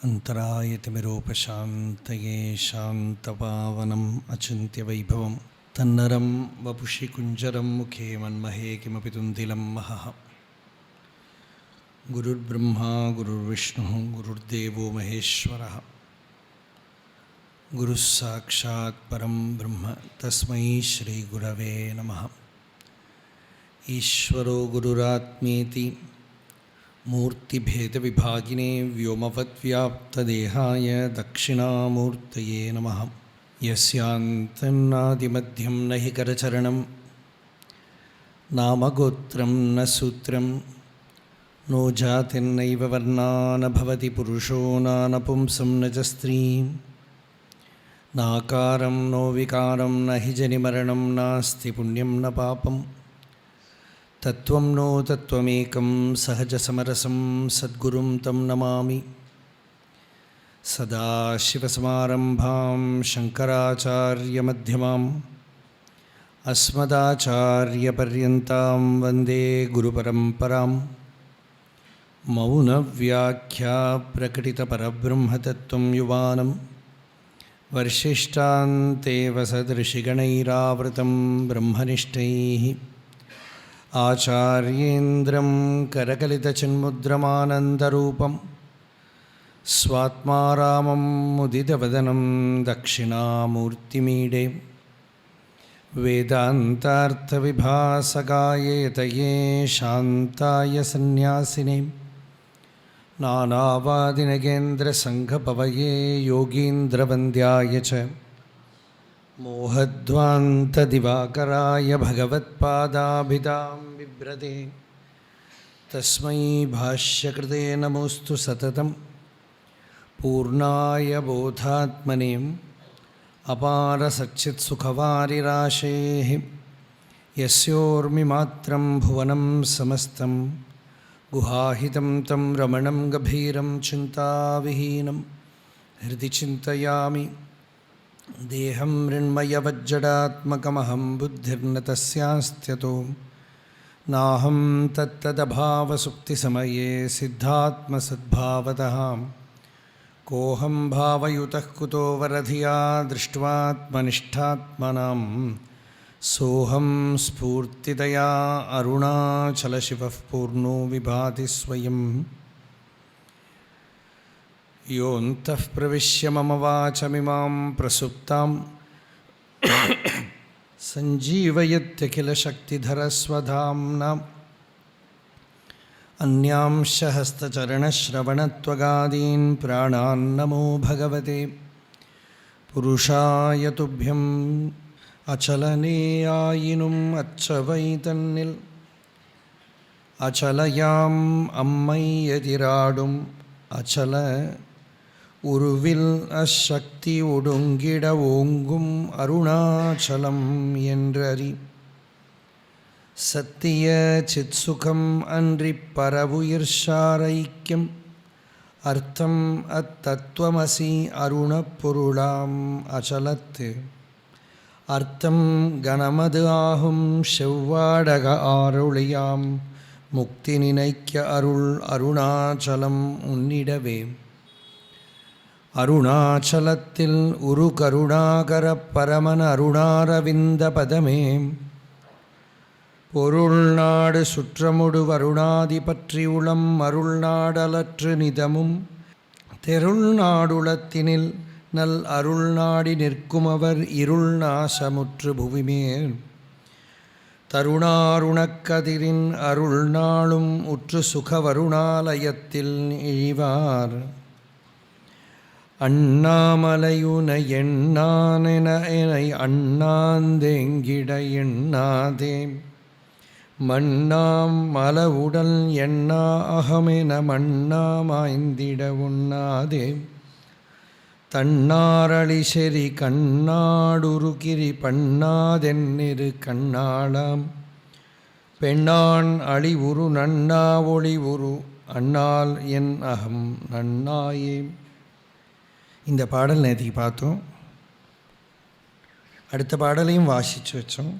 अन्तरायतिमिरोपशान्तये शान्तपावनम् अचिन्त्यवैभवं तन्नरं वपुषि कुञ्जरं मुखे मन्महे किमपि तुन्दिलं महः। गुरुर्ब्रह्मा गुरुर्विष्णुः गुरुर्देवो महेश्वरः गुरुः साक्षात् परं ब्रह्म तस्मै श्रीगुरवे नमः। ईश्वरो गुरुरात्मेति मूर्तिभेदविभागिने व्योमवद्व्याप्तदेहाय दक्षिणामूर्तये नमः। यस्यान्तन्नादिमध्यं न हि करचरणं नामगोत्रं न सूत्रं नो जातिर्नैव वर्णा न भवति पुरुषो नानपुंसं न च स्त्रीं नाकारं नो विकारं न हि जनिमरणं नास्ति पुण्यं न पापम् तत्त्वं नो तत्त्वमेकं सहजसमरसं सद्गुरुं तं नमामि। सदाशिवसमारम्भां शङ्कराचार्यमध्यमाम् अस्मदाचार्यपर्यन्तां वन्दे गुरुपरम्परां। मौनव्याख्या प्रकटितपरब्रह्मतत्त्वं युवानं वर्षिष्ठान्तेव सदृशिगणैरावृतं ब्रह्मनिष्ठैः आचार्येन्द्रं करकलितचिन्मुद्रमानन्दरूपं स्वात्मा रामं मुदितवदनं दक्षिणामूर्तिमीडे वेदान्तार्थविभासकाय यतये शान्ताय सन्न्यासिने नानावादिनगेन्द्रसङ्घपवये योगीन्द्रवन्द्याय च मोहध्वान्तदिवाकराय भगवत्पादाभिधां बिभ्रते तस्मै भाष्यकृते नमोऽस्तु सततं पूर्णाय बोधात्मने अपारसच्चित्सुखवारिराशेः यस्योर्मिमात्रं भुवनं समस्तं गुहाहितं तं रमणं गभीरं चिन्ताविहीनं हृदि चिन्तयामि। देहं मृण्मयवज्जडात्मकमहं बुद्धिर्न तस्यास्त्यतो नाहं तत्तदभावसुप्तिसमये सिद्धात्मसद्भावतः कोऽहं भावयुतः कुतो वरधिया दृष्ट्वात्मनिष्ठात्मनां सोऽहं स्फूर्तितया अरुणाचलशिवः पूर्णो विभाति स्वयं। योऽन्तः प्रविश्य मम वाचमिमां प्रसुप्तां सञ्जीवयत्यखिलशक्तिधरस्वधाम्ना अन्यांश हस्तचरणश्रवणत्वगादीन् प्राणान्नमो भगवते पुरुषाय तुभ्यम्। अचलनेयायिनुम् अच्छवैतन्निल् अचलयाम् अम्मैयतिराडुम् अचल உருவில் அசக்தி ஒடுங்கிட ஓங்கும் அருணாச்சலம் என்றறி சத்திய சித்சுகம் அன்றி பரவுயிர்ஷாரைக்கியம் அர்த்தம் அத்தத்துவமசி அருணப்பொருளாம் அச்சலத்து அர்த்தம் கணமது ஆகும் செவ்வாடக ஆருளியாம் முக்தி நினைக்க அருள் அருணாச்சலம் உன்னிடவே. அருணாச்சலத்தில் உரு கருணாகர பரமன் அருணாரவிந்த பதமே பொருள்நாடு சுற்றமுடு வருணாதி பற்றி உளம் அருள்நாடலற்று நிதமும் தெருள்நாடுளத்தினில் நல் அருள்நாடி நிற்குமவர் இருள் நாசமுற்று புவிமேல் தருணாருணக்கதிரின் அருள்நாளும் உற்று சுகவருணாலயத்தில் இழிவார். அண்ணாமலையுன எண்ணானென அண்ணாந்தெங்கிட எண்ணாதே மண்ணாம் மலவுடல் எண்ணா அகமென மண்ணாமாய்ந்திட உண்ணாதே தன்னாரளி செறி கண்ணாடுருகிரி பண்ணாதென்னிரு கண்ணாளாம் பெண்ணான் அழிவுரு நன்னா ஒளிவுரு அண்ணால் என் அகம் நன்னாயே. இந்த பாடல் நேற்றுக்கு பார்த்தோம். அடுத்த பாடலையும் வாசித்து வச்சோம்.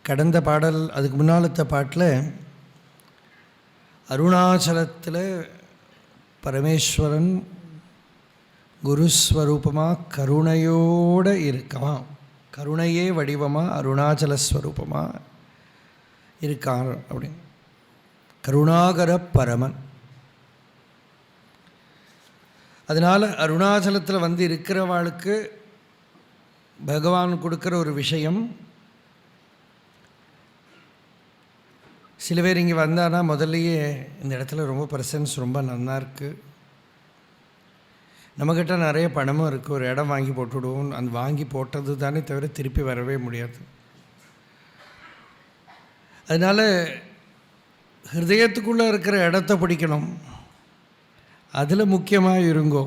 கடந்த பாடல் அதுக்கு முன்னாலத்த பாட்டில் அருணாச்சலத்தில் பரமேஸ்வரன் குருஸ்வரூபமாக கருணையோடு இருக்கமா, கருணையே வடிவமாக அருணாச்சலஸ்வரூபமாக இருக்கார் அப்படின்னு. கருணாகர பரமன். அதனால் அருணாச்சலத்தில் வந்து இருக்கிறவாளுக்கு பகவான் கொடுக்குற ஒரு விஷயம், சில பேர் இங்கே வந்தானா முதல்லையே இந்த இடத்துல ரொம்ப ப்ரெசன்ஸ் ரொம்ப நல்லா இருக்குது, நம்மக்கிட்ட நிறைய பணமும் இருக்குது, ஒரு இடம் வாங்கி போட்டுவிடுவோம், அந்த வாங்கி போட்டது தானே தவிர திருப்பி வரவே முடியாது. அதனால் ஹிருதயத்துக்குள்ளே இருக்கிற இடத்த பிடிக்கணும், அதில் முக்கியமாக இருங்கோ.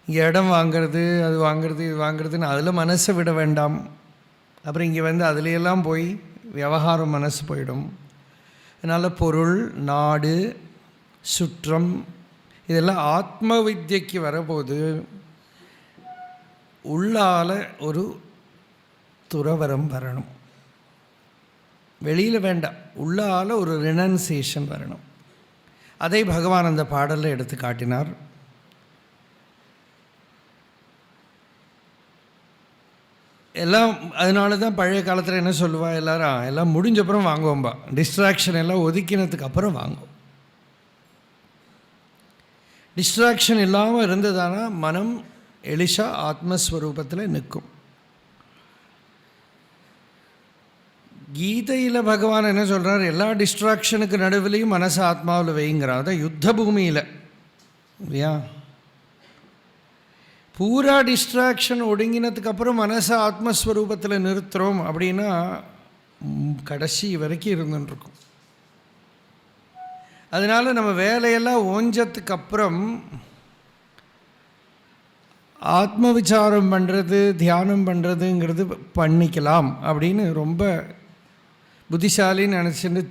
இங்கே இடம் வாங்கிறது, அது வாங்கிறது, இது வாங்கிறதுன்னு அதில் மனசை விட வேண்டாம். அப்புறம் இங்கே வந்து அதுலையெல்லாம் போய் விவகாரம் மனசு போயிடும். அதனால் பொருள், நாடு, சுற்றம் இதெல்லாம் ஆத்ம வித்யைக்கு வரபோது உள்ளால் ஒரு துறவரம் வரணும். வெளியில் வேண்டாம், உள்ளால் ஒரு ரினன்சியேஷன் வரணும். அதை பகவான் அந்த பாடலில் எடுத்து காட்டினார். எல்லாம் அதனால தான் பழைய காலத்தில் என்ன சொல்லுவா எல்லாரும், எல்லாம் முடிஞ்சப்புறம் வாங்குவோம்பா, டிஸ்ட்ராக்ஷன் எல்லாம் ஒதுக்கினதுக்கு அப்புறம் வாங்குவோம். டிஸ்ட்ராக்ஷன் இல்லாமல் இருந்ததானா மனம் எளிஷா ஆத்மஸ்வரூபத்தில் நிற்கும். கீதையில் பகவான் என்ன சொல்கிறார், எல்லா டிஸ்ட்ராக்ஷனுக்கு நடுவிலையும் மனசை ஆத்மாவில் வைங்கிறார். அதான் யுத்த பூமியில் இல்லையா, பூரா டிஸ்ட்ராக்ஷன் ஒடுங்கினதுக்கப்புறம் மனசை ஆத்மஸ்வரூபத்தில் நிறுத்துகிறோம் அப்படின்னா கடைசி வரைக்கும் இருந்துருக்கும். அதனால் நம்ம வேலையெல்லாம் ஓஞ்சத்துக்கு அப்புறம் ஆத்ம விசாரம் பண்ணுறது, தியானம் பண்ணுறதுங்கிறது பண்ணிக்கலாம் அப்படின்னு ரொம்ப புத்திசாலின்னு நினச்சின்னு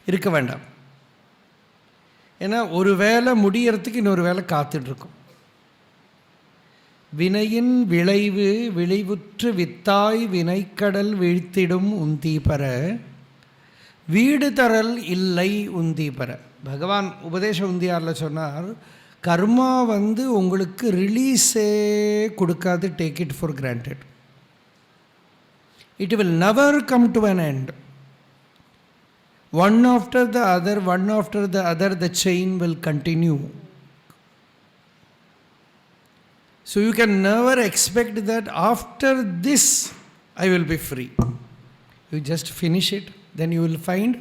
இருக்க வேண்டாம். ஏன்னா ஒரு வேலை முடியறதுக்கு இன்னொரு வேலை காத்துட்ருக்கும். வினையின் விளைவு விளைவுற்று வித்தாய் வினைக்கடல் வீழ்த்திடும் உந்தி பெற வீடு தரல் இல்லை உந்தி பெற. பகவான் உபதேச உந்தியாரில் சொன்னார், கர்மா வந்து உங்களுக்கு ரிலீஸே கொடுக்காது. Take it for granted. It will never come to an end. One after the other, the chain will continue. So you can never expect that after this I will be free. You just finish it, then you will find,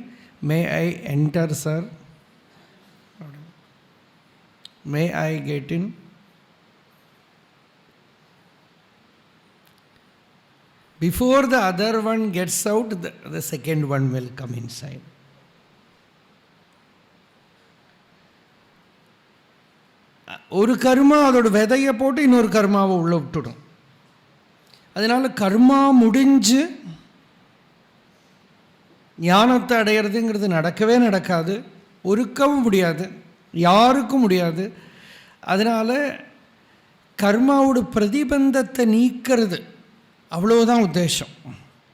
may I enter, sir? May I get in? Before the other one gets out, the second one will come inside. ஒரு கர்மா அதோட விதையை போட்டு இன்னொரு கர்மாவை உள்ளே விட்டுடும். அதனால் கர்மா முடிஞ்சு ஞானத்தை அடையிறதுங்கிறது நடக்கவே நடக்காது, ஒருக்கவும் முடியாது, யாருக்கும் முடியாது. அதனால் கர்மாவோட பிரதிபந்தத்தை நீக்கிறது, அவ்வளோதான் உத்தேசம்.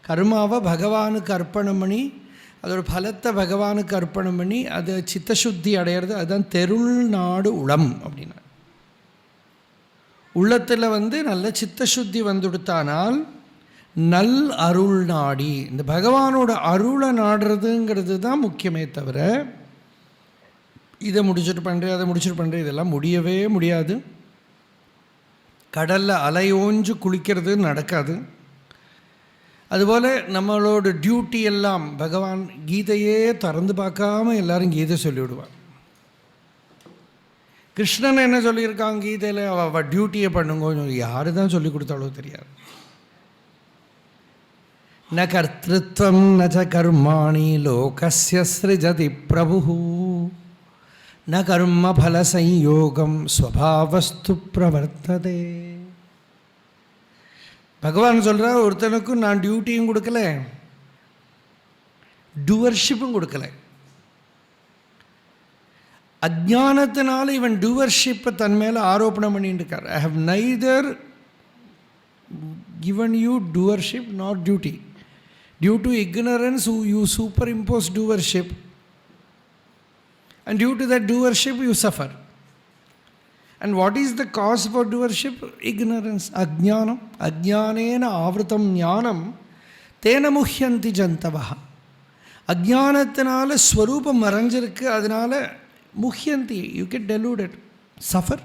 கர்மாவை பகவானுக்கு அர்ப்பணம் பண்ணி அதோட பலத்தை பகவானுக்கு அர்ப்பணம் பண்ணி அதை சித்தசுத்தி அடையிறது, அதுதான் தெருள் நாடு உளம் அப்படின்னா. உள்ளத்தில் வந்து நல்ல சித்தசுத்தி வந்துடுத்தானால் நல் அருள் நாடி, இந்த பகவானோட அருளை நாடுறதுங்கிறது தான் முக்கியமே தவிர இதை முடிச்சுட்டு பண்ணுறேன் அதை முடிச்சுட்டு பண்ணுறேன் இதெல்லாம் முடியவே முடியாது. கடலில் அலையோஞ்சு குளிக்கிறது நடக்காது. அதுபோல் நம்மளோட டியூட்டி எல்லாம் பகவான் கீதையே திறந்து பார்க்காம எல்லாரும் கீதை சொல்லிவிடுவார். கிருஷ்ணன் என்ன சொல்லியிருக்காங்க கீதையில், அவள் டியூட்டியை பண்ணுங்க, யாரு தான் சொல்லி கொடுத்தாலோ தெரியாது. ந கர்த்திருவம் ந கர்மாணி லோகஸ்ய ஸ்ருஜதி பிரபு ந கர்ம பல சம்யோகம் ஸ்வபாவஸ்து பிரவர்த்ததே. பகவான் சொல்கிறார், ஒருத்தனுக்கும் நான் டியூட்டியும் கொடுக்கல, டூவர்ஷிப்பும் கொடுக்கல. அஜ்ஞானத்தினால இவன் டூவர்ஷிப்பை தன் மேலே ஆரோப்பணம் பண்ணிட்டு இருக்கார். I have neither given you doership nor duty. Due to ignorance you superimpose doership, and due to that doership you suffer. And what is the cause for doership? Ignorance, ajnanam. Ajnanena avrutam jnanam tena muhyanti jantavaha. அஜ்ஞானத்தினால ஸ்வரூபம் மறைஞ்சிருக்கு, அதனால முஹ்யந்தி, you get டெலூடட், suffer.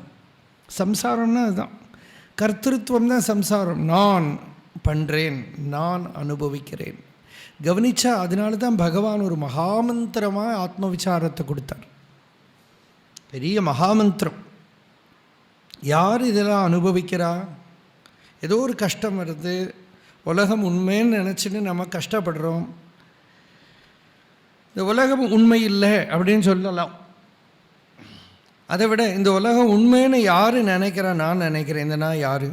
சம்சாரம்னா அதுதான், கர்த்திருவம் தான் சம்சாரம். நான் பண்ணுறேன், நான் அனுபவிக்கிறேன். கவனிச்சா அதனால தான் பகவான் ஒரு மகாமந்திரமாக ஆத்ம விசாரத்தை கொடுத்தார். பெரிய மகாமந்திரம். யார் இதெல்லாம் அனுபவிக்கிறா? ஏதோ ஒரு கஷ்டம் வருது, உலகம் உண்மைன்னு நினச்சின்னு நம்ம கஷ்டப்படுறோம். இந்த உலகம் உண்மை இல்லை அப்படின்னு சொல்லலாம். அதை விட இந்த உலகம் உண்மைன்னு யார் நினைக்கிறா? நான் நினைக்கிறேன். இந்த நான் யார்?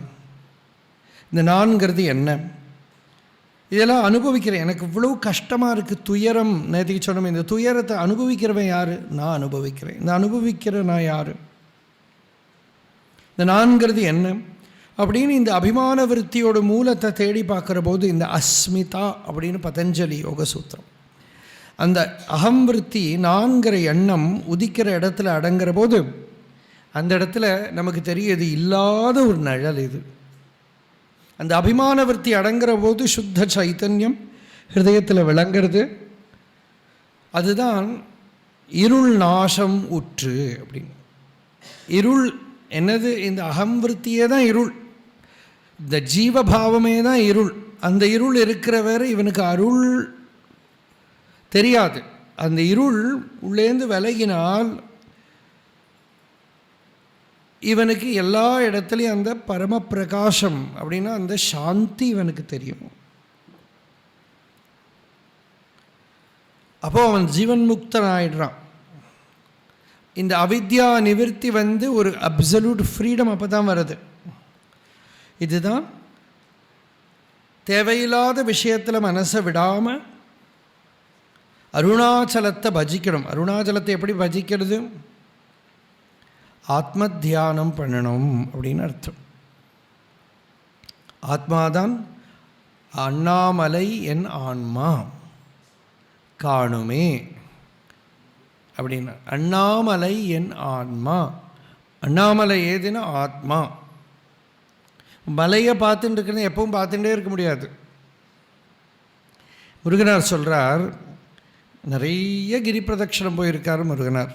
இந்த நான்கிறது என்ன? இதெல்லாம் அனுபவிக்கிறேன். எனக்கு இவ்வளோ கஷ்டமாக இருக்குது, துயரம். நேற்றுக்கு சொன்னோம், இந்த துயரத்தை அனுபவிக்கிறவன் யார்? நான் அனுபவிக்கிறேன். இந்த அனுபவிக்கிற நான் யார்? இந்த நான்கிறது என்ன அப்படின்னு இந்த அபிமான விருத்தியோட மூலத்தை தேடி பார்க்குற போது இந்த அஸ்மிதா அப்படின்னு பதஞ்சலி யோக சூத்திரம், அந்த அகம் விருத்தி நான்கிற எண்ணம் உதிக்கிற இடத்துல அடங்குற போது அந்த இடத்துல நமக்கு தெரியுது இல்லாத ஒரு நிழல் இது. அந்த அபிமான விருத்தி அடங்குற போது சுத்த சைத்தன்யம் ஹிருதயத்தில் விளங்கிறது. அதுதான் இருள் நாசம் உற்று அப்படின்னு. இருள் என்னது? இந்த அகம் விருத்தியே தான் இருள், இந்த ஜீவபாவமே தான் இருள். அந்த இருள் இருக்கிற வேறு இவனுக்கு அருள் தெரியாது. அந்த இருள் உள்ளேந்து விலகினால் இவனுக்கு எல்லா இடத்துலையும் அந்த பரம பிரகாசம் அப்படின்னா அந்த சாந்தி இவனுக்கு தெரியும். அப்போ அவன் ஜீவன் முக்தன் ஆயிடுறான். இந்த அவித்யா நிவர்த்தி ஒரு அப்சல்யூட் ஃப்ரீடம் அப்போ தான் வருது. இதுதான் தேவையில்லாத விஷயத்தில் மனசை விடாமல் அருணாச்சலத்தை பஜிக்கணும். அருணாச்சலத்தை எப்படி பஜிக்கிறது? ஆத்ம தியானம் பண்ணணும் அப்படின்னு அர்த்தம். ஆத்மாதான் அண்ணாமலை என் ஆன்மா காணுமே அப்படின்னா, அண்ணாமலை என் ஆன்மா. அண்ணாமலை ஏதுன்னா ஆத்மா. மலையை பார்த்துட்டு இருக்கிறது எப்பவும் பார்த்துட்டே இருக்க முடியாது. முருகனார் சொல்கிறார், நிறைய கிரி பிரதட்சணம் போயிருக்கார் முருகனார்.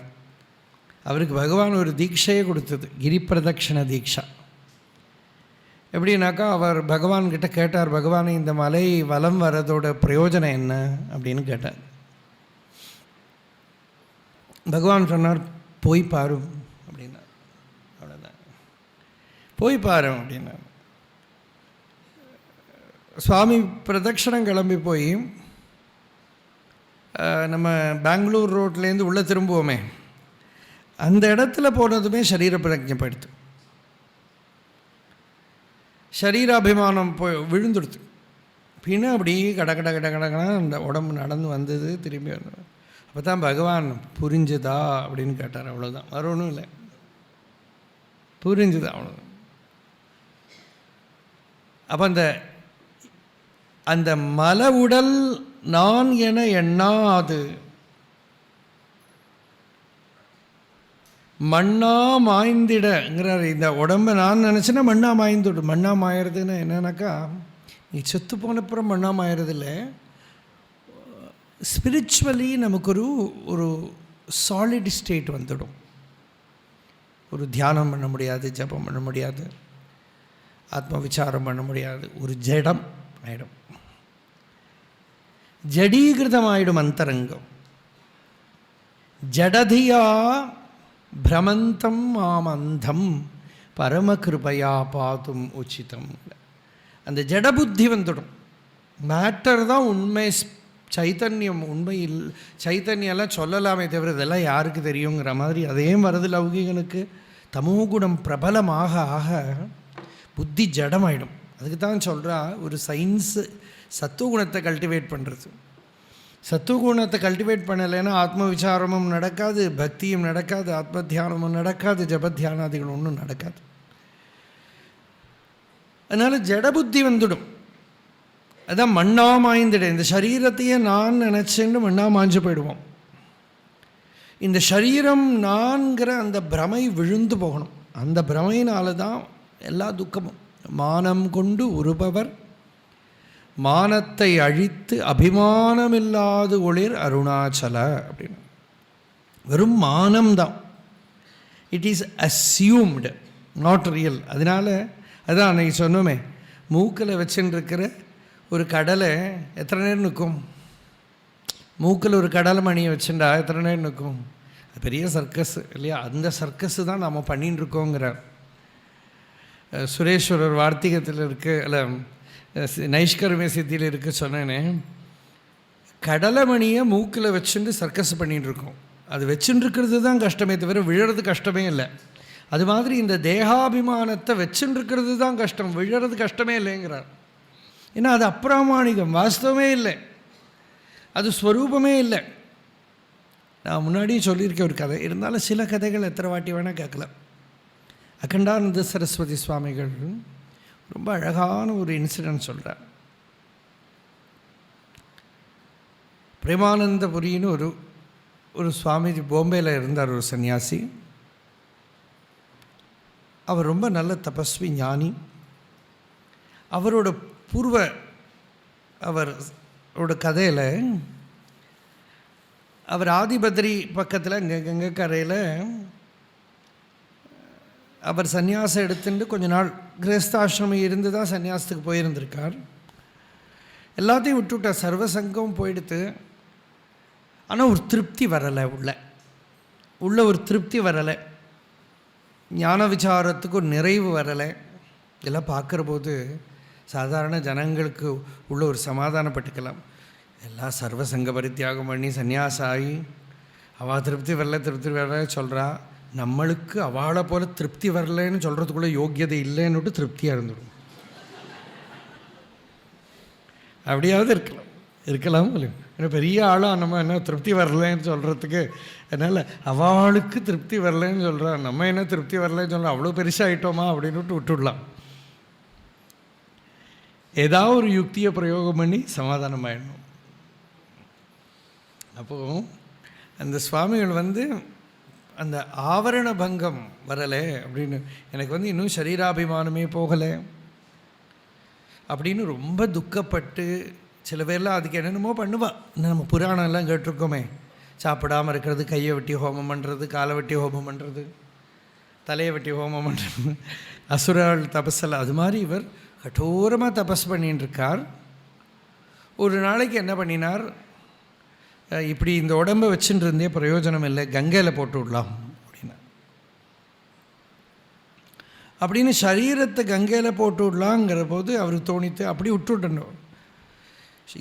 அவருக்கு பகவான் ஒரு தீட்சையே கொடுத்தது, கிரி பிரதட்சண தீட்சா. எப்படின்னாக்கா அவர் பகவான்கிட்ட கேட்டார், பகவானை இந்த மலை வலம் வர்றதோட பிரயோஜனம் என்ன அப்படின்னு கேட்டார். பகவான் சொன்னார், போய் பாரு அப்படின்னா. அவ்வளோதான், போய் பாரு அப்படின்னா. சுவாமி பிரதட்சணம் கிளம்பி போய் நம்ம பெங்களூர் ரோட்லேருந்து உள்ளே திரும்புவோமே, அந்த இடத்துல போனதுமே சரீர பிரஜை போயிடுது. சரீராபிமானம் போய் விழுந்துடுது. பின்ன அப்படி கட கட கட கடகடா அந்த உடம்பு நடந்து வந்தது, திரும்பி வந்தது. அப்போ தான் பகவான் புரிஞ்சுதா அப்படின்னு கேட்டார். அவ்வளோதான், வேறு ஒன்றும் இல்லை, புரிஞ்சுதா அவ்வளோதான். அப்போ அந்த மல உடல் நான் என எண்ணாது மண்ணா மாய்ந்திடங்கிறார். இந்த உடம்பை நான் நினச்சேன்னா மண்ணா மாய்ந்துடும். மண்ணா மாயறதுன்னு என்னன்னாக்கா, நீ செத்து போனப்புறம் மண்ணா மாயறதில்ல, ஸ்பிரிச்சுவலி நமக்கு ஒரு சாலிட் ஸ்டேட் வந்துடும். ஒரு தியானம் பண்ண முடியாது, ஜபம் பண்ண முடியாது, ஆத்ம விசாரம் பண்ண முடியாது, ஒரு ஜடம் ஆகிடும், ஜடீகிருதமாயிடும் அந்தரங்கம். ஜடதியா பிரமந்தம் மாமந்தம் பரமகிருபையா பாதும் உச்சிதம். அந்த ஜடபுத்தி வந்துடும். மேட்டர் தான் உண்மை, சைத்தன்யம் உண்மையில். சைத்தன்யெல்லாம் சொல்லலாமே தவிர இதெல்லாம் யாருக்கு தெரியுங்கிற மாதிரி அதே வருது லௌகிகனுக்கு. தமோகுணம் பிரபலமாக ஆக புத்தி ஜடமாயிடும். அதுக்கு தான் சொல்கிறா, ஒரு சயின்ஸு சத்துவகுணத்தை கல்டிவேட் பண்ணுறது. சத்துவகுணத்தை கல்டிவேட் பண்ணலைன்னா ஆத்ம விசாரமும் நடக்காது, பக்தியும் நடக்காது, ஆத்ம தியானமும் நடக்காது, ஜபத்தியானாதிகள் ஒன்றும் நடக்காது. அதனால் ஜடபுத்தி வந்துடும். அதான் மண்ணா மாய்ந்துடும். இந்த சரீரத்தையே நான் நினச்சேன்னு மண்ணா மாஞ்சு போயிடுவோம். இந்த சரீரம் நான்கிற அந்த பிரமை விழுந்து போகணும். அந்த பிரமையினால தான் எல்லா துக்கமும். மானம் கொண்டு உருபவர் மானத்தை அழித்து அபிமானமில்லாது ஒளிர் அருணாச்சல அப்படின்னு. வெறும் மானம்தான். It is assumed, not real. அதனால் அதான் அன்றைக்கி சொன்னோமே, மூக்கில் வச்சுன்னு இருக்கிற ஒரு கடலை எத்தனை நேரம் நிற்கும்? மூக்கில் ஒரு கடலை மணியை வச்சுட்டா எத்தனை நேரம் நிற்கும்? அது பெரிய சர்க்கஸ் இல்லையா? அந்த சர்க்கஸு தான் நாம் பண்ணின்னு இருக்கோங்கிறார் சுரேஸ்வரர். வார்த்திகத்தில் இருக்குது, இல்லை நைஷ்கர்மிய சித்தியில் இருக்க சொன்னேனே, கடலைமணியை மூக்கில் வச்சுட்டு சர்க்கஸ் பண்ணிகிட்டு இருக்கோம். அது வச்சுட்டு இருக்கிறது தான் கஷ்டமே தவிர விழறது கஷ்டமே இல்லை. அது மாதிரி இந்த தேகாபிமானத்தை வச்சுட்டு இருக்கிறது தான் கஷ்டம், விழறது கஷ்டமே இல்லைங்கிறார். ஏன்னா அது அப்பிராமாணிகம், வாஸ்தவமே இல்லை, அது ஸ்வரூபமே இல்லை. நான் முன்னாடியும் சொல்லியிருக்கேன் ஒரு கதை, இருந்தாலும் சில கதைகள் எத்தனை வாட்டி வேணால் கேட்கலாம். அகண்டானந்த சரஸ்வதி சுவாமிகள் ரொம்ப அழகான ஒரு இன்சிடென்ட் சொல்கிறார். பிரேமானந்தபுரின்னு ஒரு சுவாமிஜி பாம்பேயில் இருந்தார், ஒரு சன்னியாசி. அவர் ரொம்ப நல்ல தபஸ்வி, ஞானி. அவரோட அவரோட கதையில் அவர் ஆதிபத்ரி பக்கத்தில் கங்கை கரையில் அவர் சன்னியாசம் எடுத்துட்டு கொஞ்ச நாள் கிரகஸ்தாசிரமம் இருந்து தான் சன்னியாசத்துக்கு போயிருந்திருக்கார். எல்லாத்தையும் விட்டுவிட்டார், சர்வசங்கம் போயிடுத்து. ஆனால் ஒரு திருப்தி வரலை, உள்ள ஒரு திருப்தி வரலை, ஞான விசாரத்துக்கு ஒரு நிறைவு வரலை. இதெல்லாம் பார்க்குற போது சாதாரண ஜனங்களுக்கு உள்ள ஒரு சமாதானப்பட்டுக்கலாம். எல்லாம் சர்வசங்க பரித்தியாகம் பண்ணி சன்னியாசம் ஆகி அவள் திருப்தி வரல சொல்கிறா. நம்மளுக்கு அவளை போல் திருப்தி வரலைன்னு சொல்கிறதுக்குள்ளே யோக்கியதை இல்லைன்னுட்டு திருப்தியாக இருந்துடும். அப்படியாவது இருக்கலாம் ஏன்னா பெரிய ஆளாக நம்ம என்ன திருப்தி வரலைன்னு சொல்கிறதுக்கு. அதனால் அவளுக்கு திருப்தி வரலைன்னு சொல்கிறான், நம்ம என்ன திருப்தி வரலைன்னு சொல்கிறோம், அவ்வளோ பெருசாகிட்டோமா அப்படின்னுட்டு விட்டுடலாம். ஏதாவது ஒரு யுக்தியை பிரயோகம் பண்ணி சமாதானம் ஆகிடணும். அப்போது அந்த சுவாமிகள் அந்த ஆவரண பங்கம் வரலை அப்படின்னு, எனக்கு இன்னும் சரீராபிமானமே போகலை அப்படின்னு ரொம்ப துக்கப்பட்டு, சில பேர்லாம் அதுக்கு என்னென்னமோ பண்ணுவாள். நம்ம புராணம்லாம் கேட்டிருக்கோமே, சாப்பிடாமல் இருக்கிறது, கையை வெட்டி ஹோமம் பண்ணுறது, காலை வெட்டி ஹோமம் பண்ணுறது, தலையை வெட்டி ஹோமம் பண்ணுறது, அசுரால் தபஸெல்லாம். அது மாதிரி இவர் கठोரமாக தபஸ் பண்ணின்னு இருக்கார். ஒரு நாளைக்கு என்ன பண்ணினார், இப்படி இந்த உடம்பை வச்சுட்டு இருந்தே பிரயோஜனம் இல்லை, கங்கையில் போட்டு விடலாம் அப்படின்னு சரீரத்தை கங்கையில் போட்டு விடலாங்கிற போது அவருக்கு தோணித்து அப்படி விட்டுவிட்டணும்.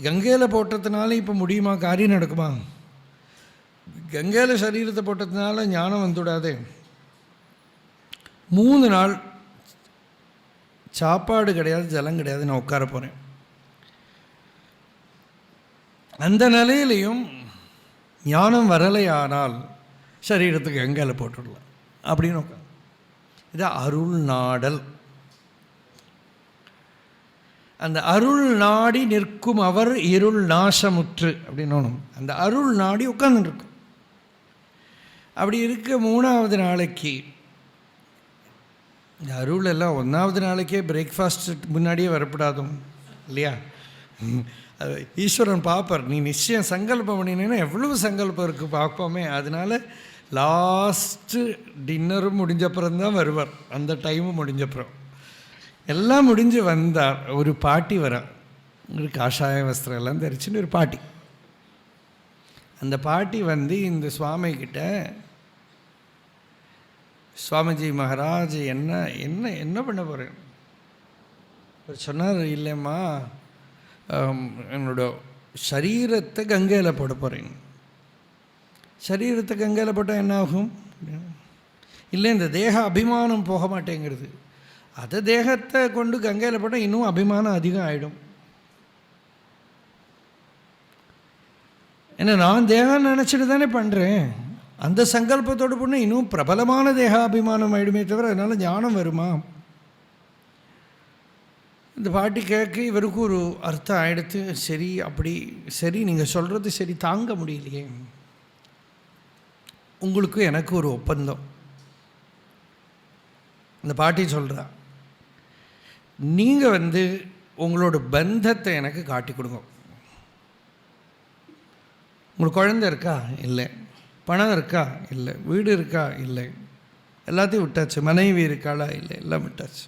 கங்கையில் போட்டதுனால இப்போ முடியுமா, காரியம் நடக்குமா? கங்கையில் சரீரத்தை போட்டதுனால ஞானம் வந்துவிடாதே. 3 நாள் சாப்பாடு கிடையாது, ஜலம் கிடையாது, நான் உட்கார போகிறேன். அந்த நிலையிலையும் ஞானம் வரலையானால் சரீரத்துக்கு கங்கையில் போட்டுடலாம் அப்படின்னு உட்காந்து. இது அருள் நாடல். அந்த அருள் நாடி நிற்கும் அவர் இருள் நாசமுற்று அப்படின்னு அந்த அருள் நாடி உட்கார்ந்துருக்கும். அப்படி இருக்க 3ஆவது நாளைக்கு, இந்த அருள் எல்லாம் 1ஆவது நாளைக்கே பிரேக்ஃபாஸ்ட் முன்னாடியே வரப்படாதும் இல்லையா? ஈஸ்வரன் பார்ப்பார், நீ நிச்சயம் சங்கல்பம் பண்ணினேன்னா எவ்வளவு சங்கல்பம் இருக்குது பார்ப்போமே. அதனால் லாஸ்ட்டு டின்னரும் முடிஞ்சப்புறம்தான் வருவார். அந்த டைமும் முடிஞ்சப்புறம் எல்லாம் முடிஞ்சு வந்தார். ஒரு பாட்டி வர, ஒரு காஷாய வஸ்திரம் எல்லாம் தரிச்சுன்னு ஒரு பாட்டி. அந்த பாட்டி இந்த சுவாமிகிட்ட, சுவாமிஜி மகாராஜ் என்ன என்ன என்ன பண்ண போகிறேன் அவர் சொன்னார். இல்லைம்மா, என்னோட சரீரத்தை கங்கையில் போட போகிறேன். சரீரத்தை கங்கையில் போட்டால் என்ன ஆகும்? இல்லை, இந்த தேக அபிமானம் போக மாட்டேங்கிறது. அதை தேகத்தை கொண்டு கங்கையில் போட்டால் இன்னும் அபிமானம் அதிகம் ஆகிடும். ஏன்னா நான் தேகம் நினச்சிட்டு தானே பண்ணுறேன். அந்த சங்கல்பத்தோடு பண்ண இன்னும் பிரபலமான தேகாபிமானம் ஆகிடுமே தவிர அதனால் ஞானம் வருமா? இந்த பாட்டி கேட்க இவருக்கு ஒரு அர்த்தம் ஆகிடுத்து. சரி, அப்படி சரி, நீங்கள் சொல்கிறது சரி, தாங்க முடியலையே. உங்களுக்கு எனக்கு ஒரு ஒப்பந்தம். இந்த பாட்டி சொல்கிறா, நீங்கள் உங்களோட பந்தத்தை எனக்கு காட்டி கொடுங்க. உங்களுக்கு குழந்தை இருக்கா? இல்லை. பணம் இருக்கா? இல்லை. வீடு இருக்கா? இல்லை. எல்லாத்தையும் விட்டாச்சு. மனைவி இருக்காளா? இல்லை. எல்லாம் விட்டாச்சு.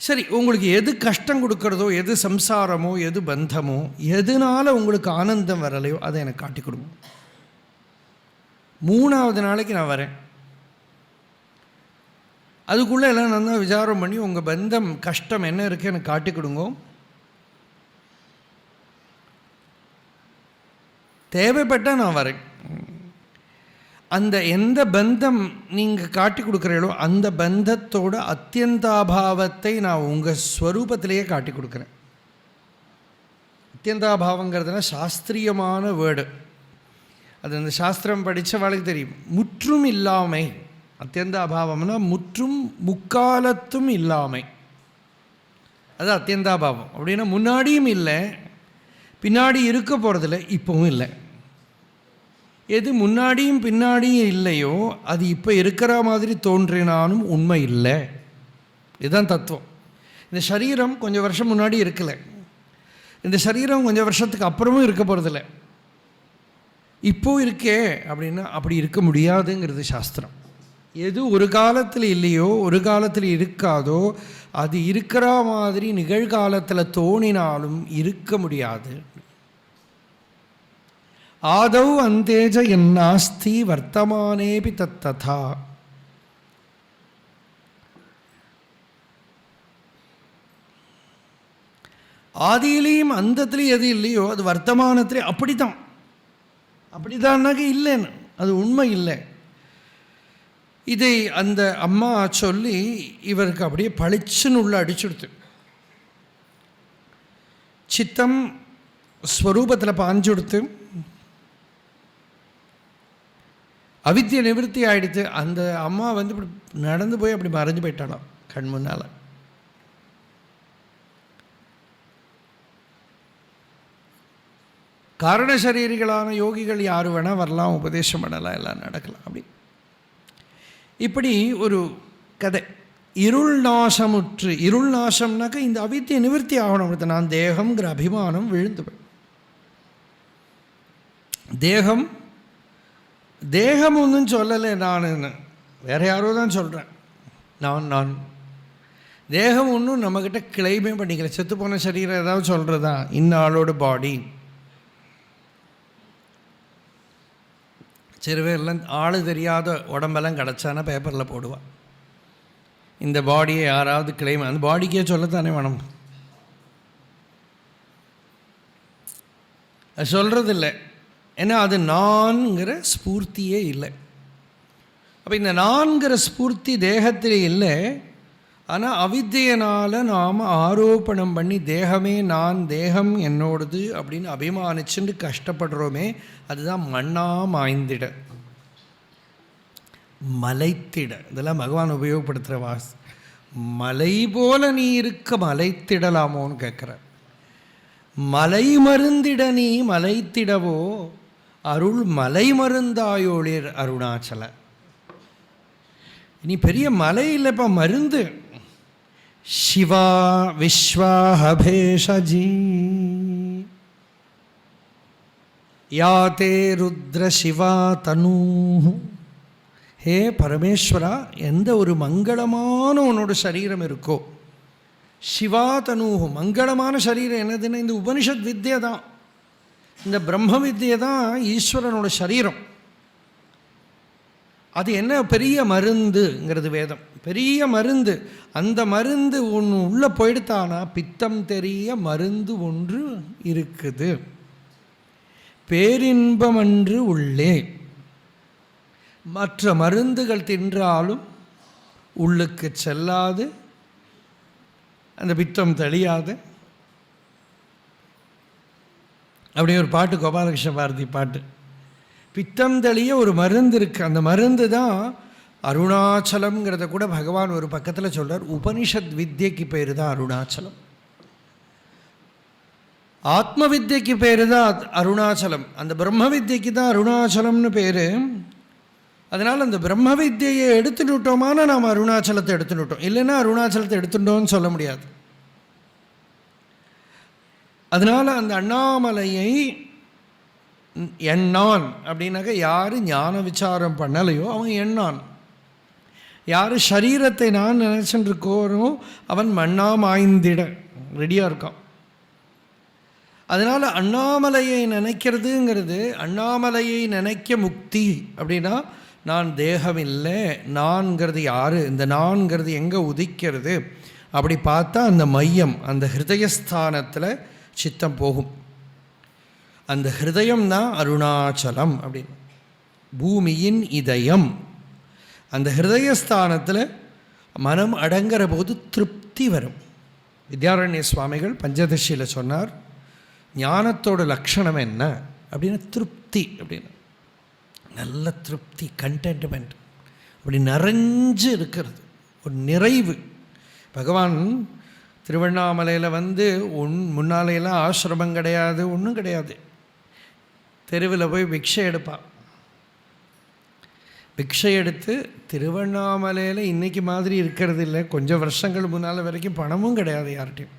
சரி, உங்களுக்கு எது கஷ்டம் கொடுக்கறதோ, எது சம்சாரமோ, எது பந்தமோ, எதனால் உங்களுக்கு ஆனந்தம் வரலையோ அதை எனக்கு காட்டி கொடுங்க. 3வது நாளைக்கு நான் வரேன். அதுக்குள்ளே எல்லாம் நான் தான் விசாரம் பண்ணி உங்கள் பந்தம் கஷ்டம் என்ன இருக்குது எனக்கு காட்டி கொடுங்க. தேவைப்பட்டால் நான் வரேன். அந்த எந்த பந்தம் நீங்கள் காட்டி கொடுக்குறீங்களோ அந்த பந்தத்தோட அத்தியந்தாபாவத்தை நான் உங்கள் ஸ்வரூபத்திலேயே காட்டி கொடுக்குறேன். அத்தியந்தாபாவங்கிறதுனா சாஸ்திரியமான வேர்டு. அது அந்த சாஸ்திரம் படித்தவாளுக்கு தெரியும். முற்றும் இல்லாமை. அத்தியந்தாபாவம்னா முற்றும் முக்காலத்தும் இல்லாமை. அது அத்தியந்தாபாவம். அப்படின்னா முன்னாடியும் இல்லை, பின்னாடி இருக்க போகிறதில்ல, இப்போவும் இல்லை. எது முன்னாடியும் பின்னாடியும் இல்லையோ அது இப்போ இருக்கிற மாதிரி தோன்றினாலும் உண்மை இல்லை. இதுதான் தத்துவம். இந்த சரீரம் கொஞ்சம் வருஷம் முன்னாடி இருக்கலை, இந்த சரீரம் கொஞ்சம் வருஷத்துக்கு அப்புறமும் இருக்க போகிறதில்ல. இப்போது இருக்கே அப்படின்னா அப்படி இருக்க முடியாதுங்கிறது சாஸ்திரம். எது ஒரு காலத்தில் இல்லையோ, ஒரு காலத்தில் இருக்காதோ, அது இருக்கிற மாதிரி நிகழ்காலத்தில் தோணினாலும் இருக்க முடியாது. ஆதௌ அந்தேஜ என்னாஸ்தி வர்த்தமானேபி தத்ததா. ஆதியிலையும் அந்தத்திலையும் எது இல்லையோ அது வர்த்தமானத்திலே அப்படித்தான். அப்படித்தான்னாக்க இல்லைன்னு, அது உண்மை இல்லை. இதை அந்த அம்மா சொல்லி இவருக்கு அப்படியே பளிச்சுன்னு உள்ள அடிச்சுடுத்து. சித்தம் ஸ்வரூபத்தில் பாஞ்சுடுத்து, அவித்திய நிவர்த்தி ஆகிடுத்து. அந்த அம்மா இப்படி நடந்து போய் அப்படி மறைஞ்சு போயிட்டாலாம் கண் முன்னால். காரணசரீரிகளான யோகிகள் யார் வேணால் வரலாம், உபதேசம் பண்ணலாம், எல்லாம் நடக்கலாம். அப்படி இப்படி ஒரு கதை. இருள் நாசமுற்று. இருள் நாசம்னாக்க இந்த அவித்திய நிவர்த்தி ஆகணும். நான் தேகம்ங்கிற அபிமானம் விழுந்துவேன். தேகம் ஒன்றும் சொல்லலை, நான் வேற யாரோ தான் சொல்கிறேன். நான் தேகம் ஒன்றும் நம்மக்கிட்ட கிளைமே பண்ணிக்கல. செத்து போன சரீரம் ஏதாவது சொல்கிறதா? ஆளோட பாடி. சிறுவேர்லாம் ஆள் தெரியாத உடம்பெல்லாம் கிடச்சானா பேப்பரில் போடுவான். இந்த பாடியை யாராவது கிளைம், அந்த பாடிக்கே சொல்லத்தானே வேணும். அது சொல்கிறதில்லை. ஏன்னா அது நான்கிற ஸ்பூர்த்தியே இல்லை. அப்போ இந்த நான்கிற ஸ்பூர்த்தி தேகத்திலே இல்லை. ஆனால் அவித்தியனால் நாம் ஆரோப்பணம் பண்ணி தேகமே நான், தேகம் என்னோடது அப்படின்னு அபிமானிச்சுட்டு கஷ்டப்படுறோமே, அதுதான் மண்ணா மாய்ந்திட, மலைத்திட. இதெல்லாம் பகவான் உபயோகப்படுத்துகிற வாஸ். மலை போல நீ இருக்க மலைத்திடலாமோன்னு கேட்குற. மலை மருந்திட நீ மலைத்திடவோ அருள் மலை மருந்தாயோளிர் அருணாச்சல. நீ பெரிய மலை இல்லைப்பா, மருந்து. சிவா விஸ்வாஹபேஷஜி யாத்தே ருத்ர சிவா தனூ. ஹே பரமேஸ்வரா, எந்த ஒரு மங்களமான உன்னோட சரீரம் இருக்கோ, சிவா தனூஹு, மங்களமான சரீரம் என்னதுன்னு இந்த உபனிஷத் வித்யை தான், இந்த பிரம்ம வித்யை தான் ஈஸ்வரனோட சரீரம். அது என்ன பெரிய மருந்துங்கிறது வேதம். பெரிய மருந்து. அந்த மருந்து ஒன்று உள்ளே போயிடுத்தானா பித்தம் தெரிய மருந்து ஒன்று இருக்குது. பேரின்பமன்று உள்ளே. மற்ற மருந்துகள் தின்றாலும் உள்ளுக்கு செல்லாது, அந்த பித்தம் தெளியாது. அப்படியே ஒரு பாட்டு, கோபாலகிருஷ்ண பாரதி பாட்டு. பித்தம் தெளிய ஒரு மருந்து இருக்குது. அந்த மருந்து தான் அருணாச்சலம்ங்கிறத கூட பகவான் ஒரு பக்கத்தில் சொல்கிறார். உபனிஷத் வித்யக்கு பேர் தான் அருணாச்சலம். ஆத்ம வித்யக்கு பேர் தான் அருணாச்சலம். அந்த பிரம்ம வித்யக்கு தான் அருணாச்சலம்னு பேர். அதனால் அந்த பிரம்ம வித்தியை எடுத்துட்டோமானா நாம் அருணாச்சலத்தை எடுத்துட்டோம், இல்லைன்னா அருணாச்சலத்தை எடுத்துட்டோம்னு சொல்ல முடியாது. அதனால் அந்த அண்ணாமலையை எண்ணான் அப்படின்னாக்க யார் ஞான விசாரம் பண்ணலையோ அவன் எண்ணான். யார் சரீரத்தை நான் நினச்சிட்டு இருக்கோனோ அவன் மண்ணா மாய்ந்திட ரெடியாக இருக்கான். அதனால் அண்ணாமலையை நினைக்கிறதுங்கிறது, அண்ணாமலையை நினைக்க முக்தி அப்படின்னா நான் தேகம் இல்லை, நான்கிறது யார், இந்த நான்கிறது எங்கே உதிக்கிறது அப்படி பார்த்தா அந்த மையம், அந்த ஹிருதயஸ்தானத்தில் சித்தம் போகும். அந்த ஹிருதயம் தான் அருணாச்சலம் அப்படின்னு, பூமியின் இதயம். அந்த ஹிருதயஸ்தானத்தில் மனம் அடங்குற போது திருப்தி வரும். வித்யாரண்ய சுவாமிகள் பஞ்சதசியில் சொன்னார், ஞானத்தோட லட்சணம் என்ன அப்படின்னா திருப்தி அப்படின்னு. நல்ல திருப்தி, கண்டென்ட்மெண்ட், அப்படி நிறைஞ்சு இருக்கிறது, ஒரு நிறைவு. பகவான் திருவண்ணாமலையில் வந்து முன்னாலையெல்லாம் ஆசிரமம் கிடையாது, ஒன்றும் கிடையாது. தெருவில் போய் பிக்ஷை எடுப்பான். பிக்ஷை எடுத்து திருவண்ணாமலையில் இன்றைக்கி மாதிரி இருக்கிறது இல்லை, கொஞ்சம் வருஷங்கள் முன்னால் வரைக்கும் பணமும் கிடையாது யார்கிட்டையும்.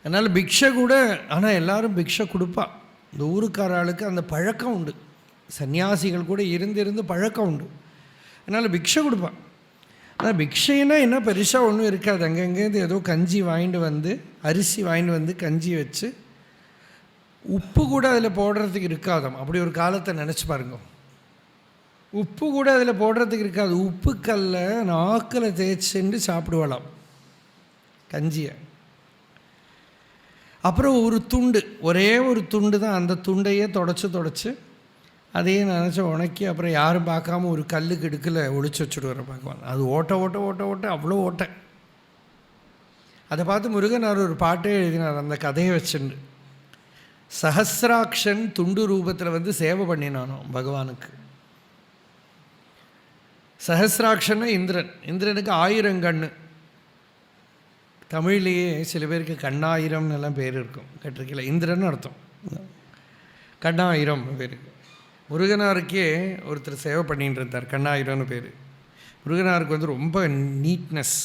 அதனால் பிக்ஷை கூட, ஆனால் எல்லோரும் பிக்ஷை கொடுப்பா. இந்த ஊருக்கார ஆளுக்கு அந்த பழக்கம் உண்டு, சன்னியாசிகள் கூட இருந்து பழக்கம் உண்டு. அதனால் பிக்ஷை கொடுப்பான். ஆனால் பிக்ஷைன்னா என்ன பெருசாக ஒன்றும் இருக்காது. அங்கங்கேருந்து ஏதோ கஞ்சி வாங்கிட்டு வந்து, அரிசி வாங்கிட்டு வந்து கஞ்சி வச்சு, உப்பு கூட அதில் போடுறதுக்கு இருக்காதாம். அப்படி ஒரு காலத்தை நினச்சி பாருங்க. உப்பு கூட அதில் போடுறதுக்கு இருக்காது. உப்புக்கல்ல நாக்கில் தேய்ச்சிண்டு சாப்பிடுவாளாம் கஞ்சியை. அப்புறம் ஒரு துண்டு, ஒரே ஒரு துண்டு தான், அந்த துண்டையே தொடச்சி அதையே நினச்சி உணக்கி அப்புறம் யாரும் பார்க்காம ஒரு கல்லுக்கு இடுக்கில் ஒழிச்சு வச்சுடுவார் பகவான். அது ஓட்ட அவ்வளோ ஓட்டை. அதை பார்த்து முருகனார் ஒரு பாட்டே எழுதினார் அந்த கதையை வச்சுண்டு. சஹஸ்ராக்ஷன் துண்டு ரூபத்தில் வந்து சேவை பண்ணினானோ பகவானுக்கு. சஹஸ்ராக்ஷன்னா இந்திரன், இந்திரனுக்கு 1000 கண்ணு. தமிழ்லேயே சில பேருக்கு கண்ணாயிரம்னு எல்லாம் பேர் இருக்கும், கேட்டிருக்கல. இந்திரன் அர்த்தம், கண்ணாயிரம் பேருக்கு. முருகனாருக்கே ஒருத்தர் சேவை பண்ணிகிட்டு இருந்தார், கண்ணாயிரம்னு பேர். முருகனாருக்கு வந்து ரொம்ப நீட்னஸ்,